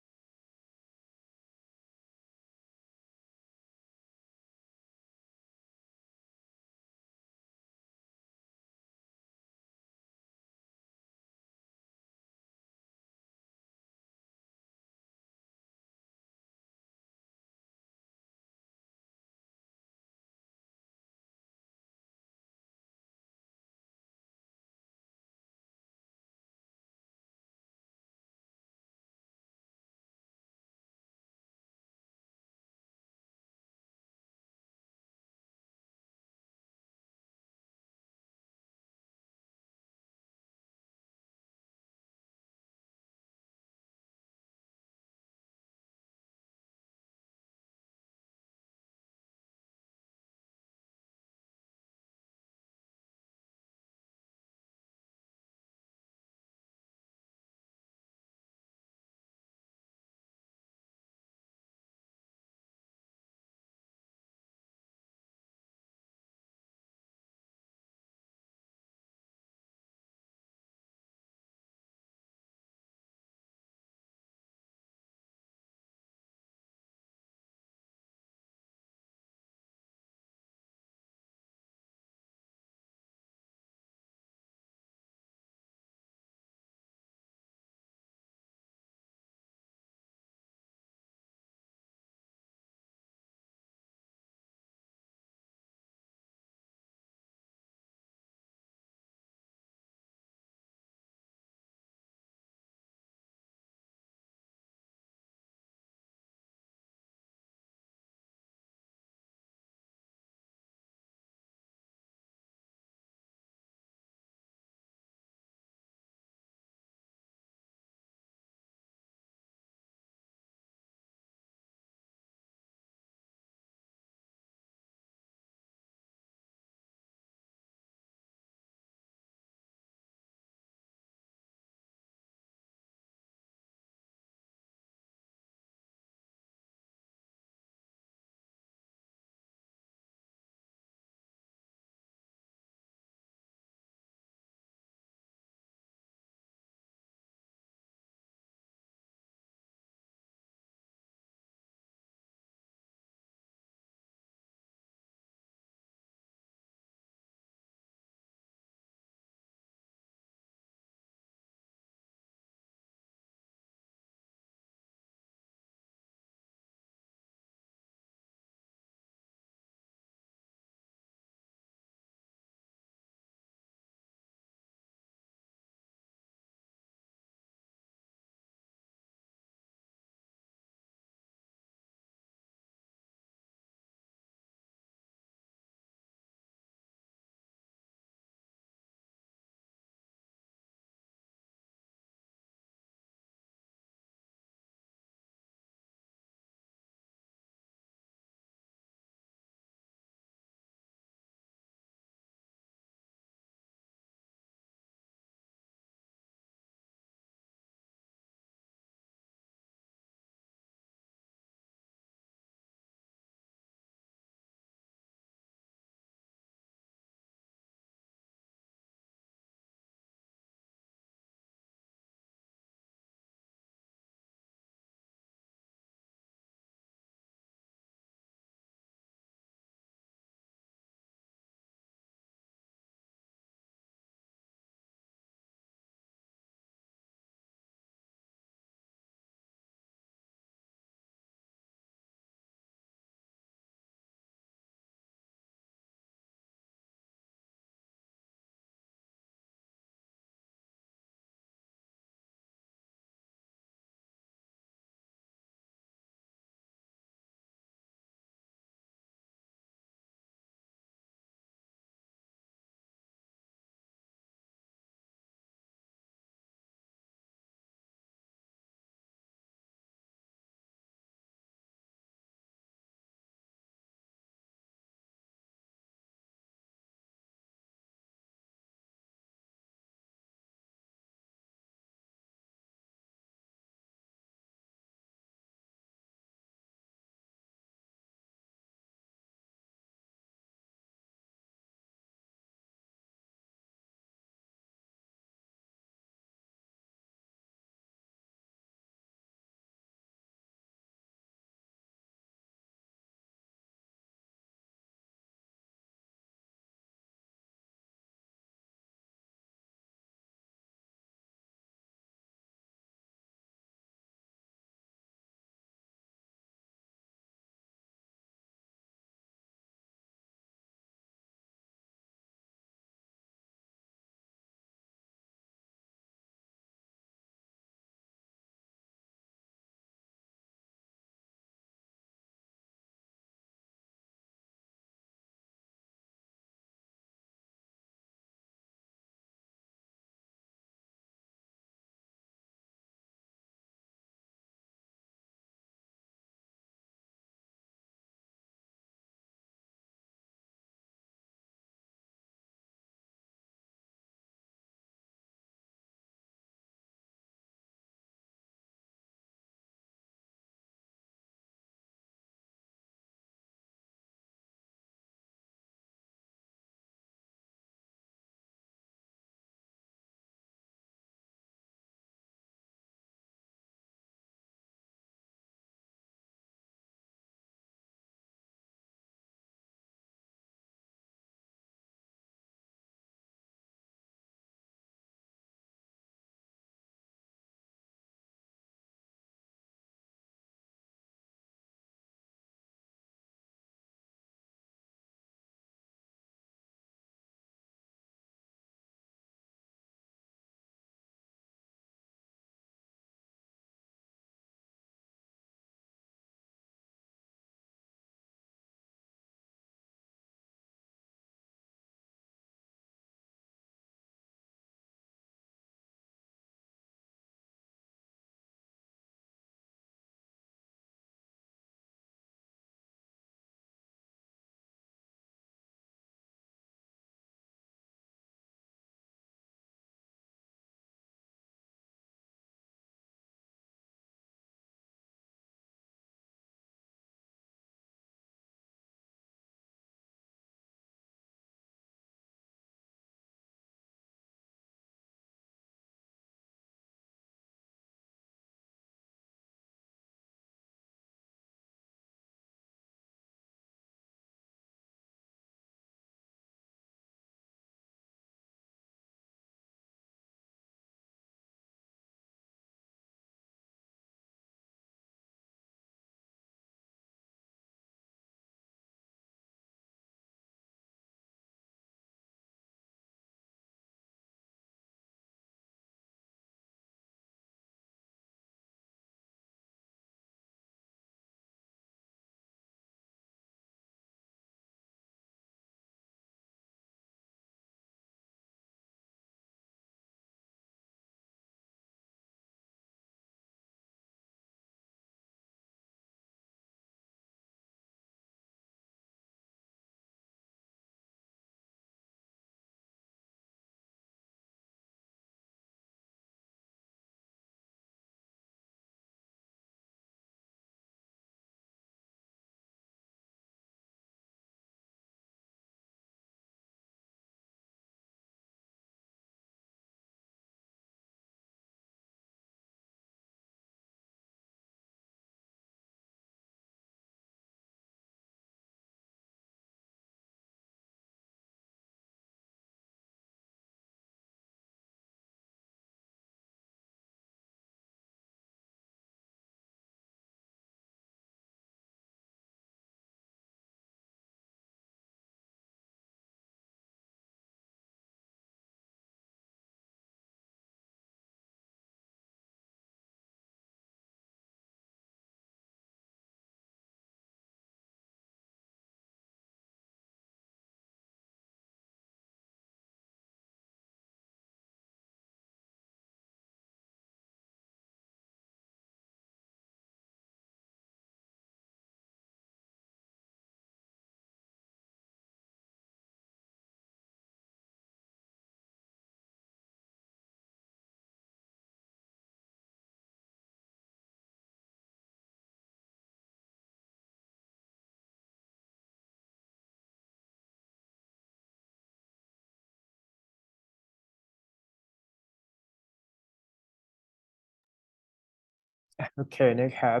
Okay นะครับ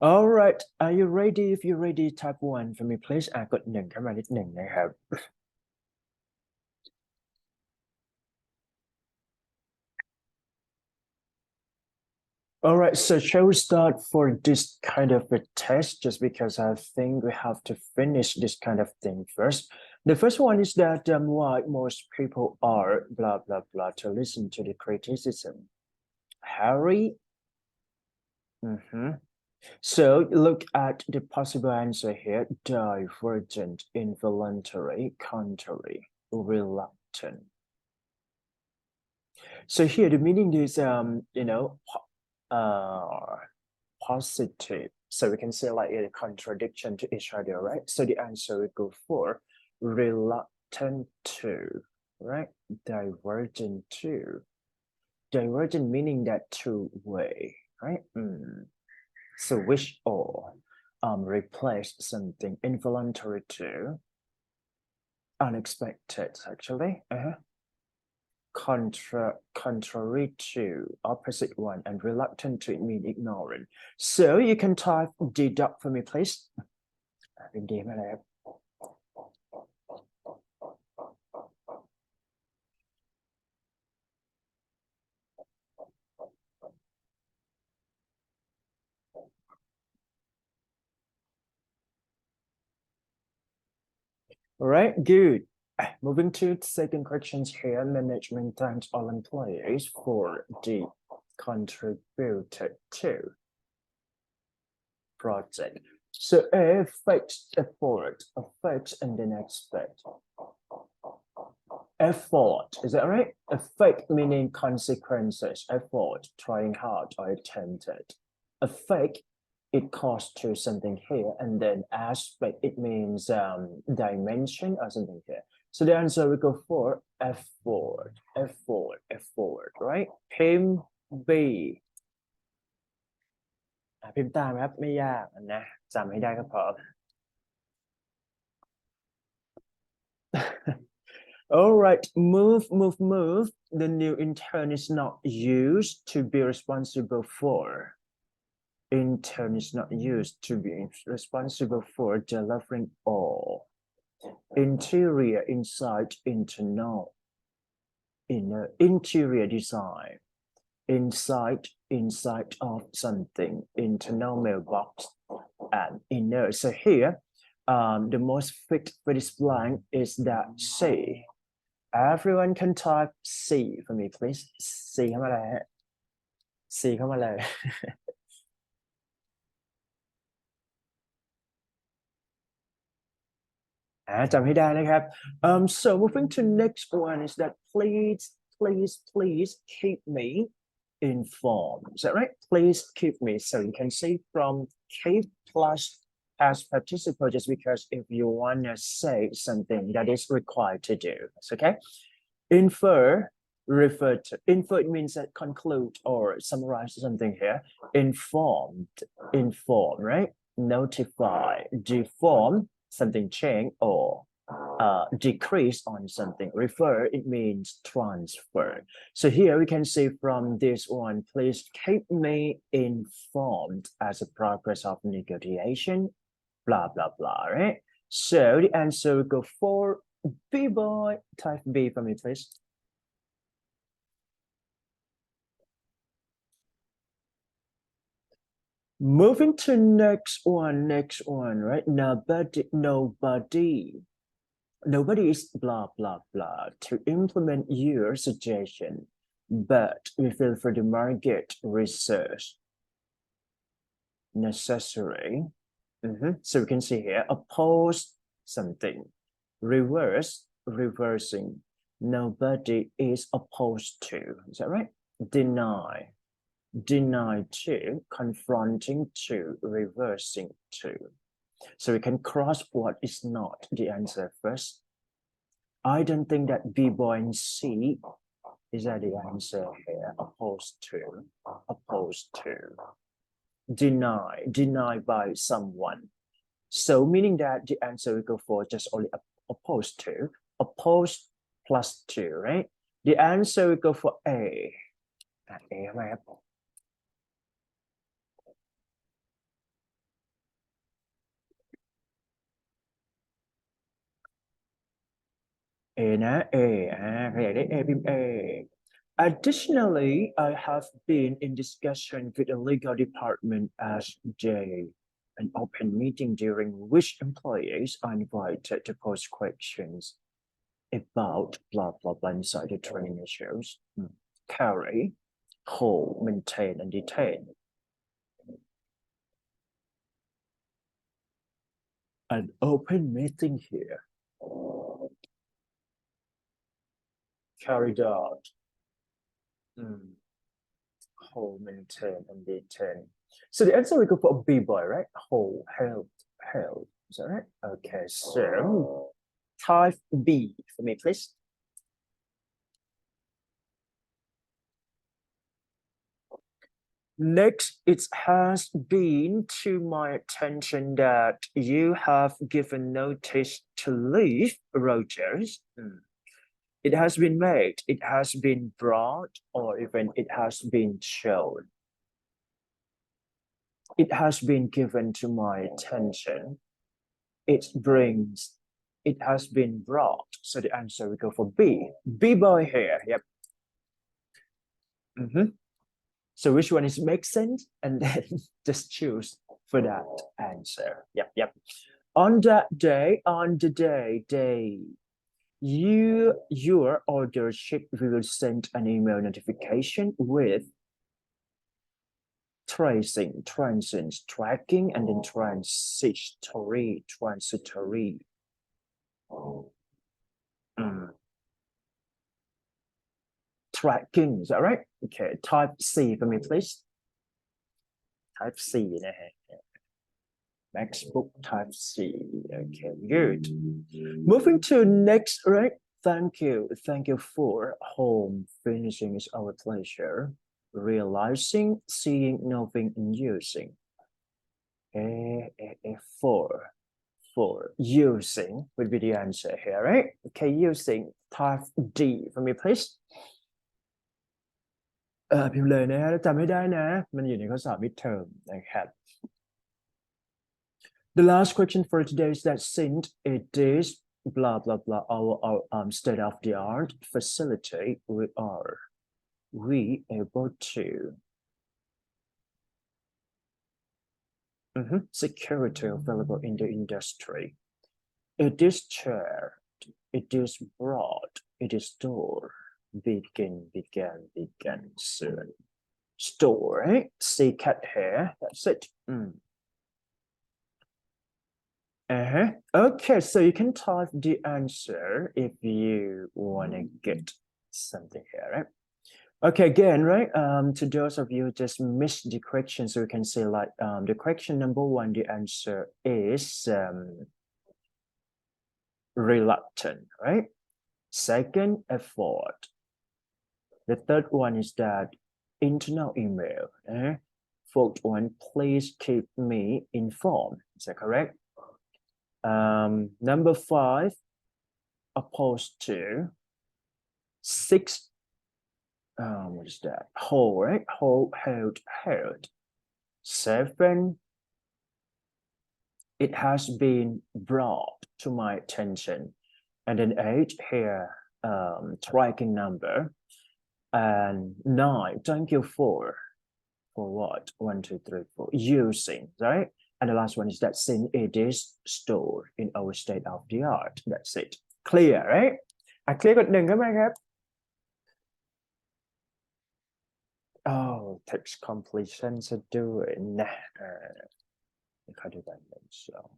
All right are you ready if you're ready type 1 for me please กด 1เข้ามานิดหนึ่งนะครับ All right, so shall we start for this kind of a test just because I think we have to finish this kind of thing first. The first one is that why most people are blah blah blah to listen to the criticism. Harry. So look at the possible answer here: divergent, involuntary, contrary, reluctant. So here the meaning is positive. So we can say like a contradiction to each other, right? So the answer would go for reluctant to, right? Divergent to. Divergent meaning that two way, right? So which or replace something involuntary to unexpected actually. Contrary to opposite one and reluctant to mean ignorant. So you can type deduct for me please เป็นดีมาแล้ว All right, good. Moving to second questions here. Management thanks all employees for the contributed to project. So affects effort, affects and then expect. Effort, is that right? Effect meaning consequences, effort, trying hard or attempted. Effect, it costs to something here, and then aspect, it means dimension or something here. So the answer we go for effort, right? Pim B. พิมพ์ตามครับไม่ยากนะจำให้ได้ก็พอ All right, move. The new intern is not used to be responsible for. Intern is not used to be responsible for delivering all. Interior, inside, internal. Inner, interior design. Inside of something. Internal mailbox and inner. So here, the most fit for this blank is that C. Everyone can type C for me, please. C เข้ามาเลยฮะ C เข้ามาเลย จำให้ได้นะครับ so moving to next one is that please keep me informed. Is that right? Please keep me. So you can say from keep plus past participle just because if you want to say something that is required to do. Okay? Infer, refer to. Infer, it means that conclude or summarize something here. Inform, right? Notify, deform, something change or decrease on something. Refer, it means transfer. So here we can say from this one, please keep me informed as a progress of negotiation, blah, blah, blah, right? So the answer will go for B-boy. Type B for me, please. Moving to next one, right? Nobody is blah, blah, blah to implement your suggestion, but we feel for the market research necessary. So we can see here, oppose something, reversing. Nobody is opposed to, is that right? Deny to, confronting to, reversing to. So we can cross what is not the answer first. I don't think that B-boy and C is that the answer here. Opposed to. Deny by someone. So meaning that the answer we go for just only opposed to. Opposed plus to, right? The answer we go for A. A, นะ A ใครอยากได้ A พิมพ์ A Additionally I have been in discussion with the legal department as an open meeting during which employees are invited to post questions about blah blah blah inside the training issues. Carry, hold, maintain, and detain. An open meeting here. Carried out. Hold, maintain, and detain. So the answer we go for B boy, right? Hold, held. Is that right? Okay, so type B for me, please. Next, it has been to my attention that you have given notice to leave, Rogers. It has been made, it has been brought, or even it has been shown. It has been given to my attention. It has been brought. So the answer we go for B. B boy here. Yep. So which one is make sense? And then just choose for that answer. Yep. On the day, your order ship will send an email notification with tracing, transients, tracking, and then transitory. Tracking, is that right? Okay, type C for me, please. Type C. MacBook type C. Okay, good. Moving to next, right? Thank you for home. Finishing is our pleasure. Realizing, seeing, knowing, and using. For using would be the answer here, right? Okay, using type D for me, please. พิมพ์เลยนะฮะจำไม่ได้นะมันอยู่ในข้อสอบ midterm นะครับ The last question for today is that since it is blah blah blah our state of the art facility, we able to security available in the industry. It is shared, it is brought, it is stored. Began soon. Store, right? See cat here. That's it. Okay, so you can type the answer if you want to get something here, right? Okay, again, right? To those of you just missed the correction, so you can say like the correction number 1, the answer is reluctant, right? Second, effort. The third one is that internal email. Fourth one, please keep me informed. Is that correct? Number 5, opposed to. 6, what is that? Hold, right? Held. 7, it has been brought to my attention. And then 8 here, tracking number. And 9, thank you for what? 1, 2, 3, 4, using, right? And the last one is that since it is stored in our state of the art. That's it. Clear, right? Clear กด 1 ขึ้นมาครับ Oh, text completion ซะด้วยนะเขาดูกันเป็นสอง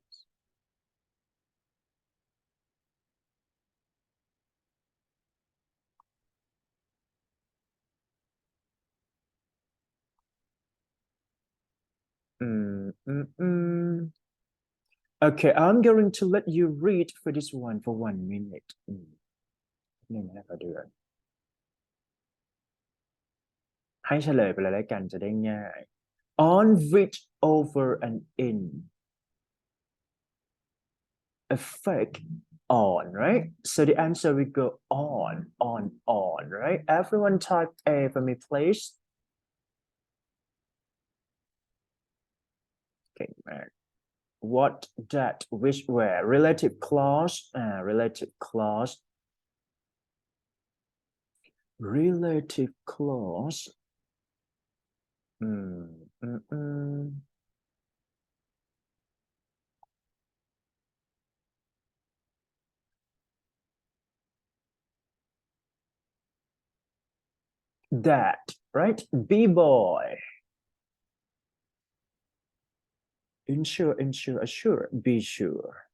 Okay, I'm going to let you read for this one for 1 minute. นะครับเดือนให้เฉลยไปเลยแล้วกันจะได้ง่าย On which over and in effect on, right? So the answer will go on, right? Everyone type A for me, please. Okay, what, that, which, where, relative clause, Relative clause. That, right? B-boy. Ensure, assure, be sure.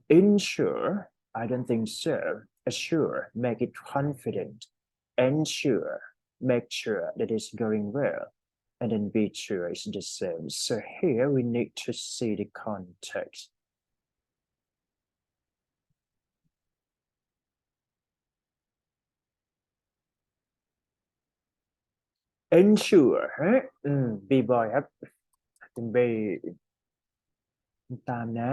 Ensure, I don't think so. Assure, make it confident. Ensure, make sure that it's going well. And then be sure is the same. So here we need to see the context. Ensure, B-boy ครับเป็น B ตามนะ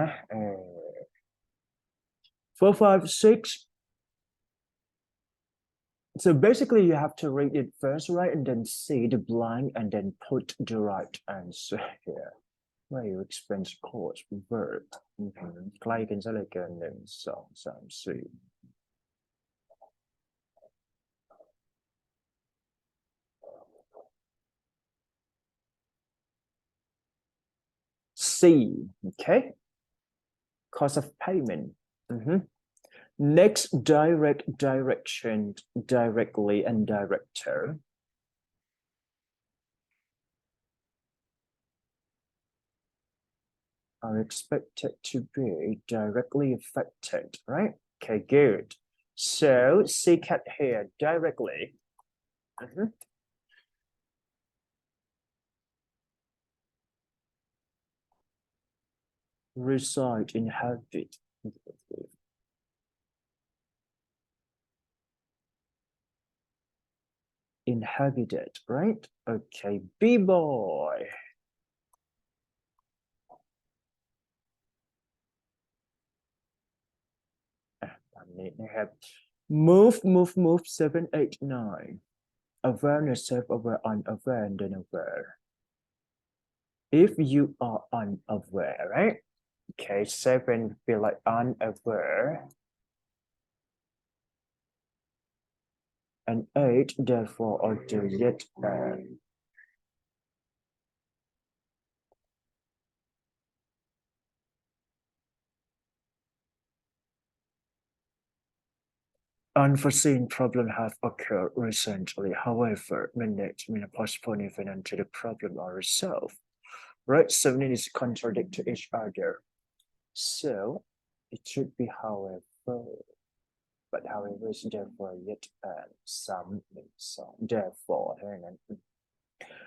456. So basically you have to read it first, right? And then see the blank and then put the right answer here. Where you expense course verb. ใกล้กันซะเหลือเกิน1 2 3 4 C, okay? Cost of payment. Next, direct, direction, directly, and director. Are expected to be directly affected, right? Okay, good. So, C cat here, directly. Reside, inhabit. Inhabited, right? Okay, B-boy. Move, 7, 8, 9. Awareness, self-aware, unaware, and then aware. If you are unaware, right? Okay, 7 be like unaware. And 8, therefore, or do yet. Unforeseen problem have occurred recently. However, management postpone even until the problem are resolved. Right? So it is contradict to each other. So it should be however, but however is therefore yet and some, so therefore.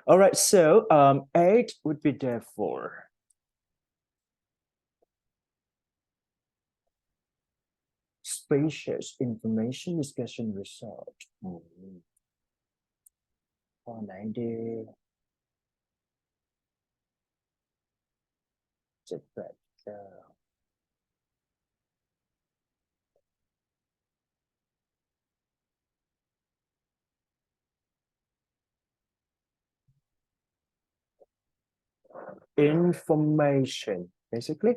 All right, so 8 would be therefore. Spacious information discussion result. ข้อไหนดี 7 8 9 information, basically.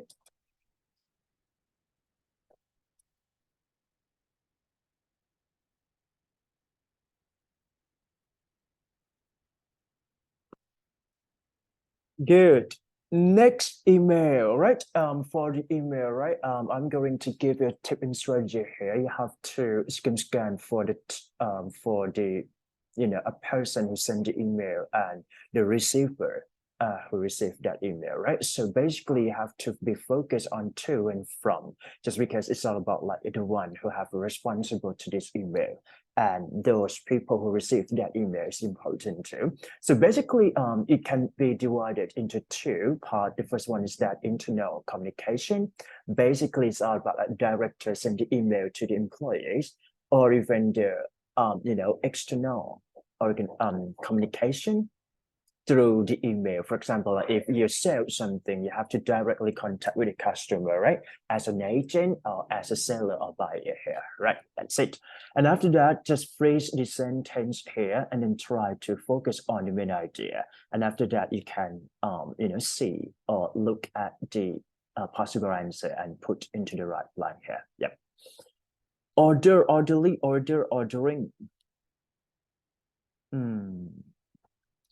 Good. Next email, right? For the email, right? I'm going to give you a tip and strategy here. You have to scan for the a person who sent the email and the receiver who received that email, right? So basically you have to be focused on to and from, just because it's all about like the one who have responsible to this email. And those people who received that email is important too. So basically, it can be divided into 2 parts. The first one is that internal communication. Basically, it's all about like directors send the email to the employees, or even the external communication through the email. For example, like if you sell something, you have to directly contact with the customer, right? As an agent or as a seller or buyer here, right? That's it. And after that, just phrase the sentence here and then try to focus on the main idea. And after that, you can, see or look at the possible answer and put into the right line here. Yep. Order, orderly, order, ordering.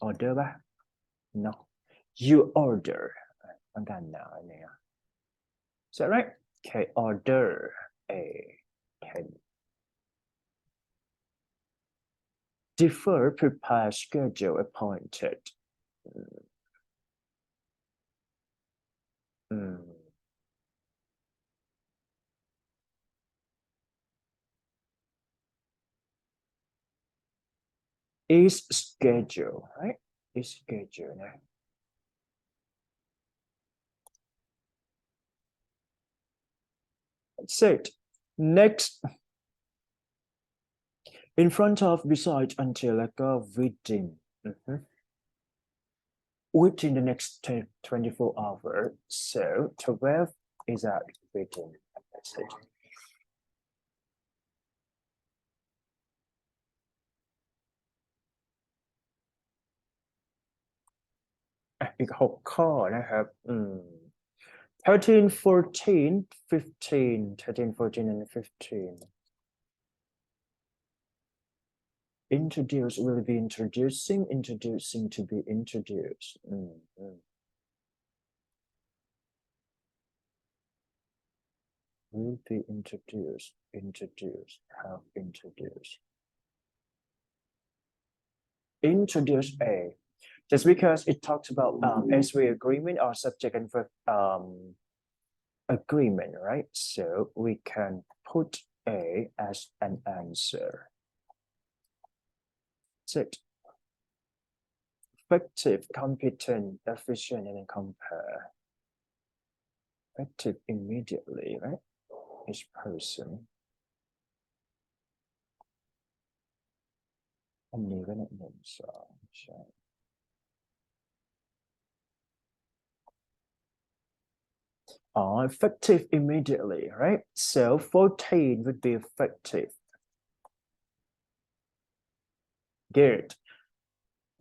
Order ba? No. You order. Is that right? Okay, order A. Okay. Defer, prepare, schedule, appointed. Is schedule, right? Is schedule. Now. That's it. Next. In front of, beside, until, like within. Within the next 24 hours. So 12 is at within. That's it.อีก6 ข้อนะครับ13, 14, 15, 13, 14, and 15. Introduce will be introducing, introducing to be introduced. Will be introduced, introduced, have introduced. Introduce A. Just because it talks about SW agreement or subject and verb agreement, right? So we can put A as an answer. That's it. Effective, competent, efficient, and compare. Effective immediately, right? Each person. อันนี้ก็เนี่ย1 2ใช่ effective immediately, right? So 14 would be effective. Good.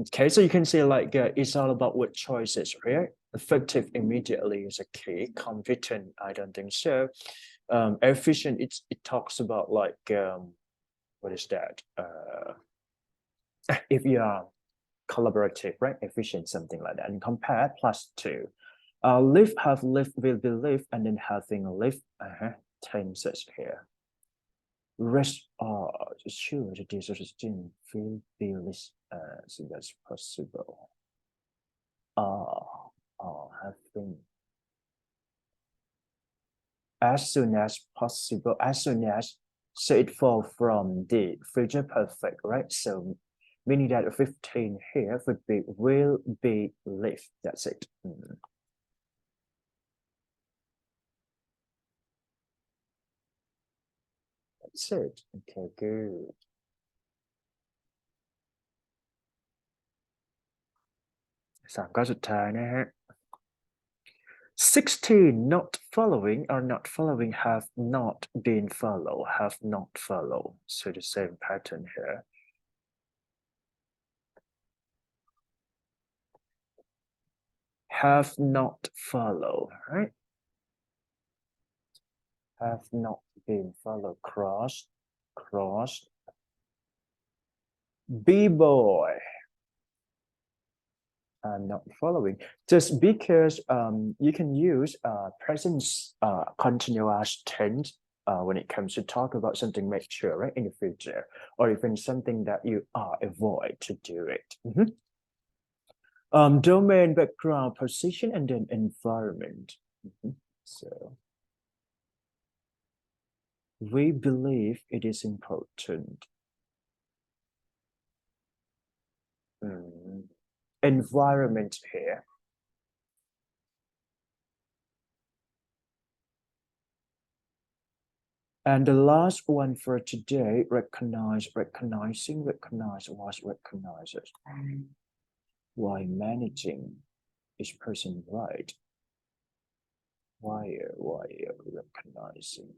Okay, so you can see like it's all about what choices, right? Effective immediately is a key. Competent, I don't think so. Efficient, it talks about like what is that? If you are collaborative, right? Efficient, something like that. And compare +2. Live, have lived, will be lived, and then having lived, tenses here. Rest sure the dissertation will be less so that's possible. Having as soon as possible, as soon as, so it fall from the future perfect, right? So meaning that 15 here would be will be lived. That's it. That's it. Okay, good. Course of time. 16, not following or not following, have not been followed, have not followed. So the same pattern here. Have not followed, right? Have not been followed, crossed, crossed. B-boy. I'm not following. Just because you can use present continuous tense when it comes to talk about something make sure, right, in the future, or even something that you avoid to do it. Domain, background, position, and then environment. So we believe it is important. Environment here. And the last one for today, recognize, recognizing, recognize, was recognizes. Why managing each person right? Why recognizing?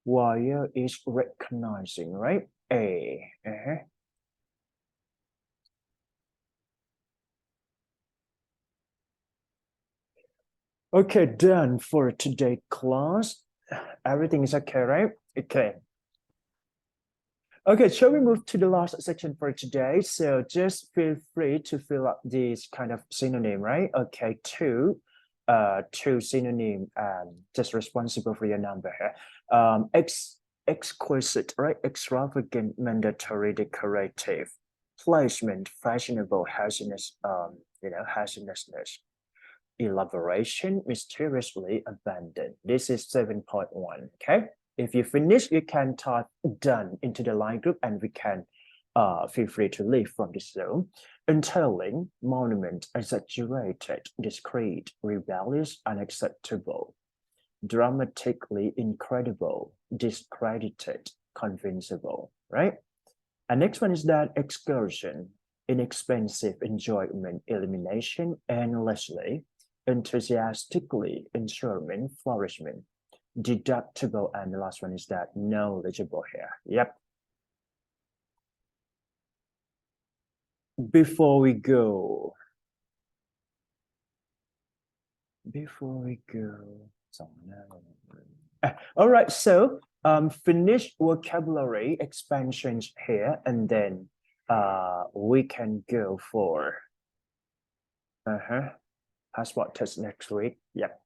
Why is recognizing, right? A. Okay, done for today class. Everything is okay, right? Okay. Okay, shall we move to the last section for today? So just feel free to fill up this kind of synonym, right? Okay, two synonym, just responsible for your number here. Exquisite, right? Extravagant, mandatory, decorative, placement, fashionable, haziness, hazinousness, elaboration, mysteriously abandoned. This is 7.1, okay? If you finish, you can type done into the line group and we can feel free to leave from this zone. Entailing, monument, exaggerated, discreet, rebellious, unacceptable, dramatically incredible, discredited, convincible, right? And next one is that excursion, inexpensive enjoyment, elimination, endlessly, enthusiastically, ensurement, flourishment, deductible, and the last one is that knowledgeable here. Yep. Before we go, all right, so finish vocabulary expansions here, and then we can go for passport test next week. Yep.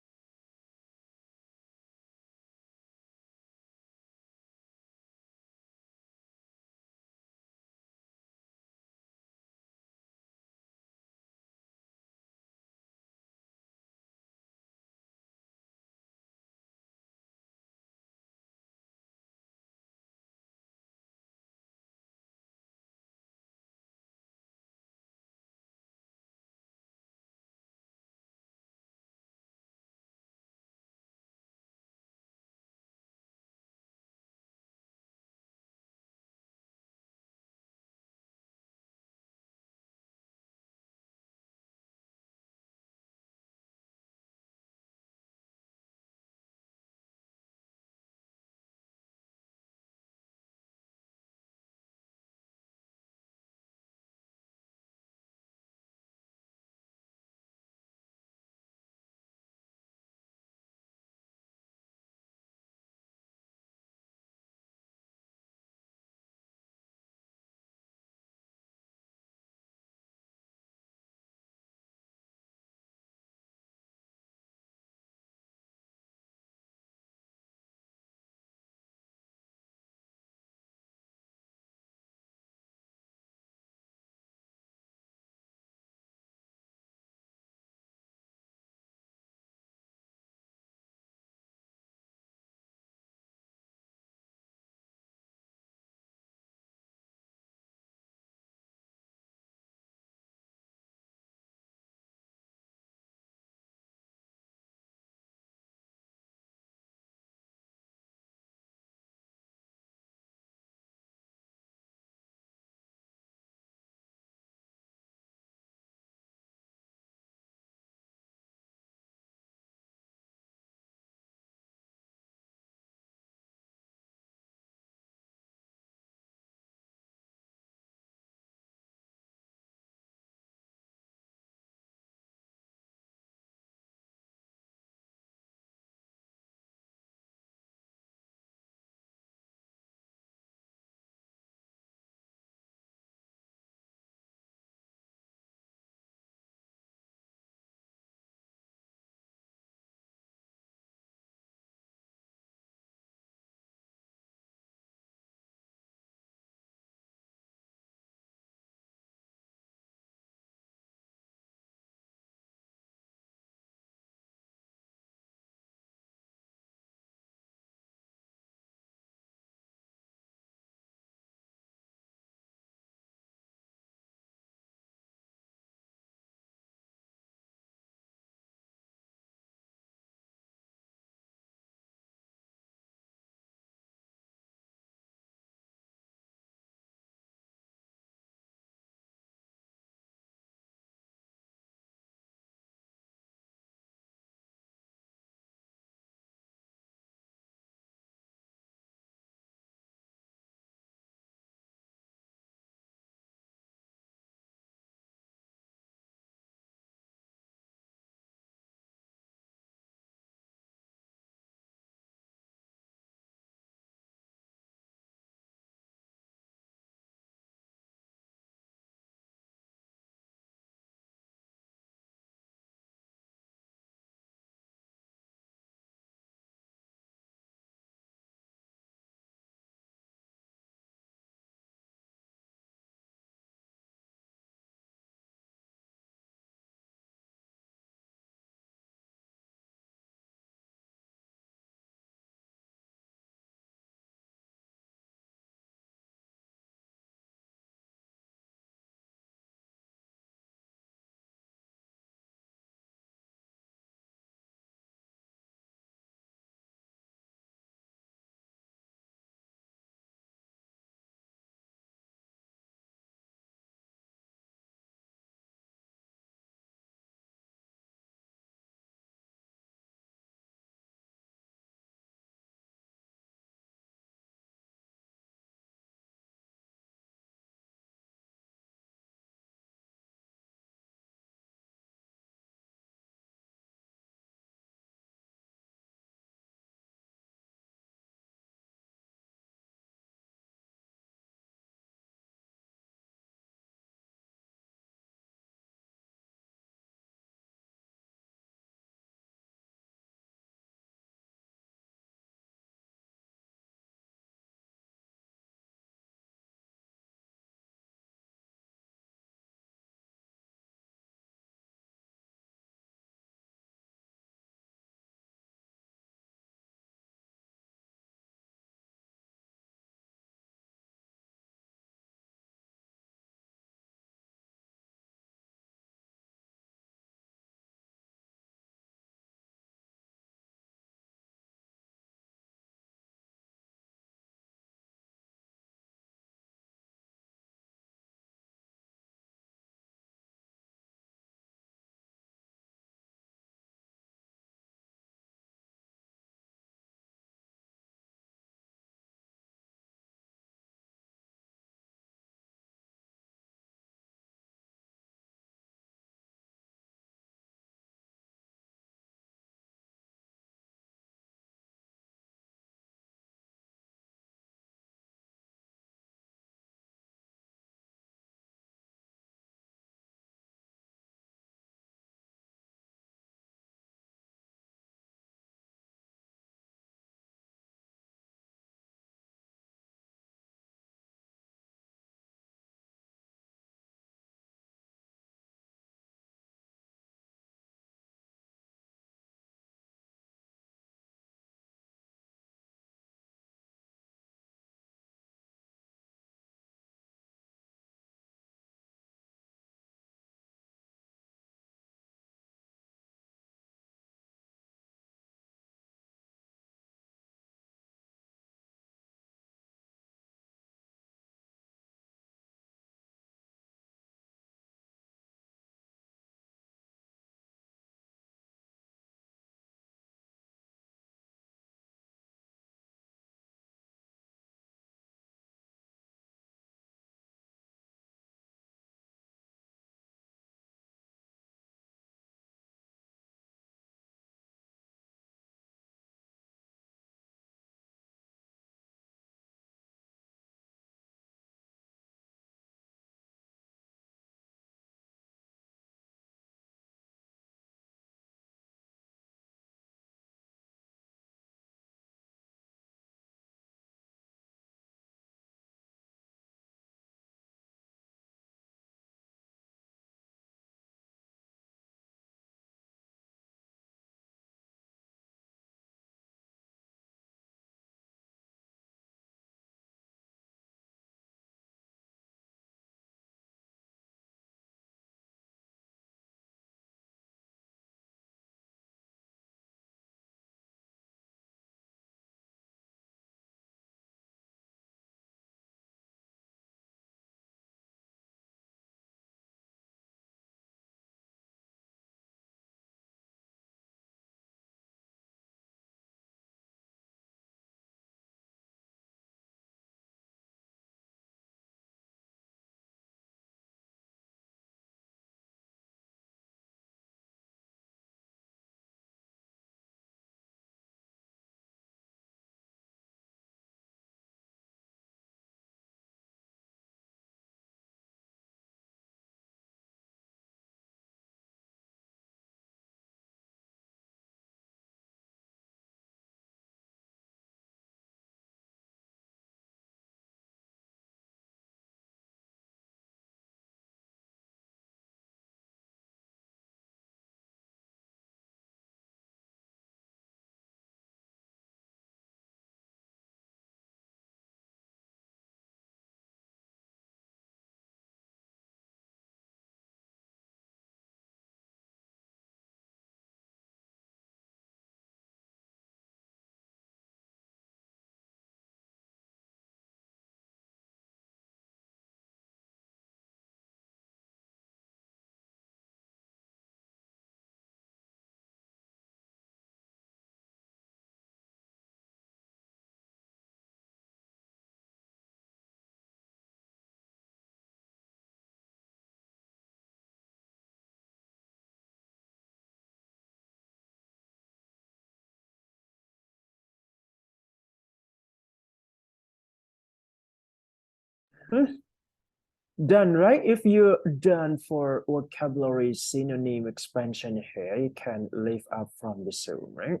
Done, right? If you're done for vocabulary synonym expansion here, you can leave up from the Zoom, right?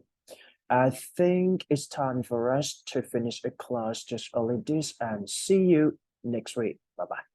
I think it's time for us to finish a class just only this and see you next week. Bye-bye.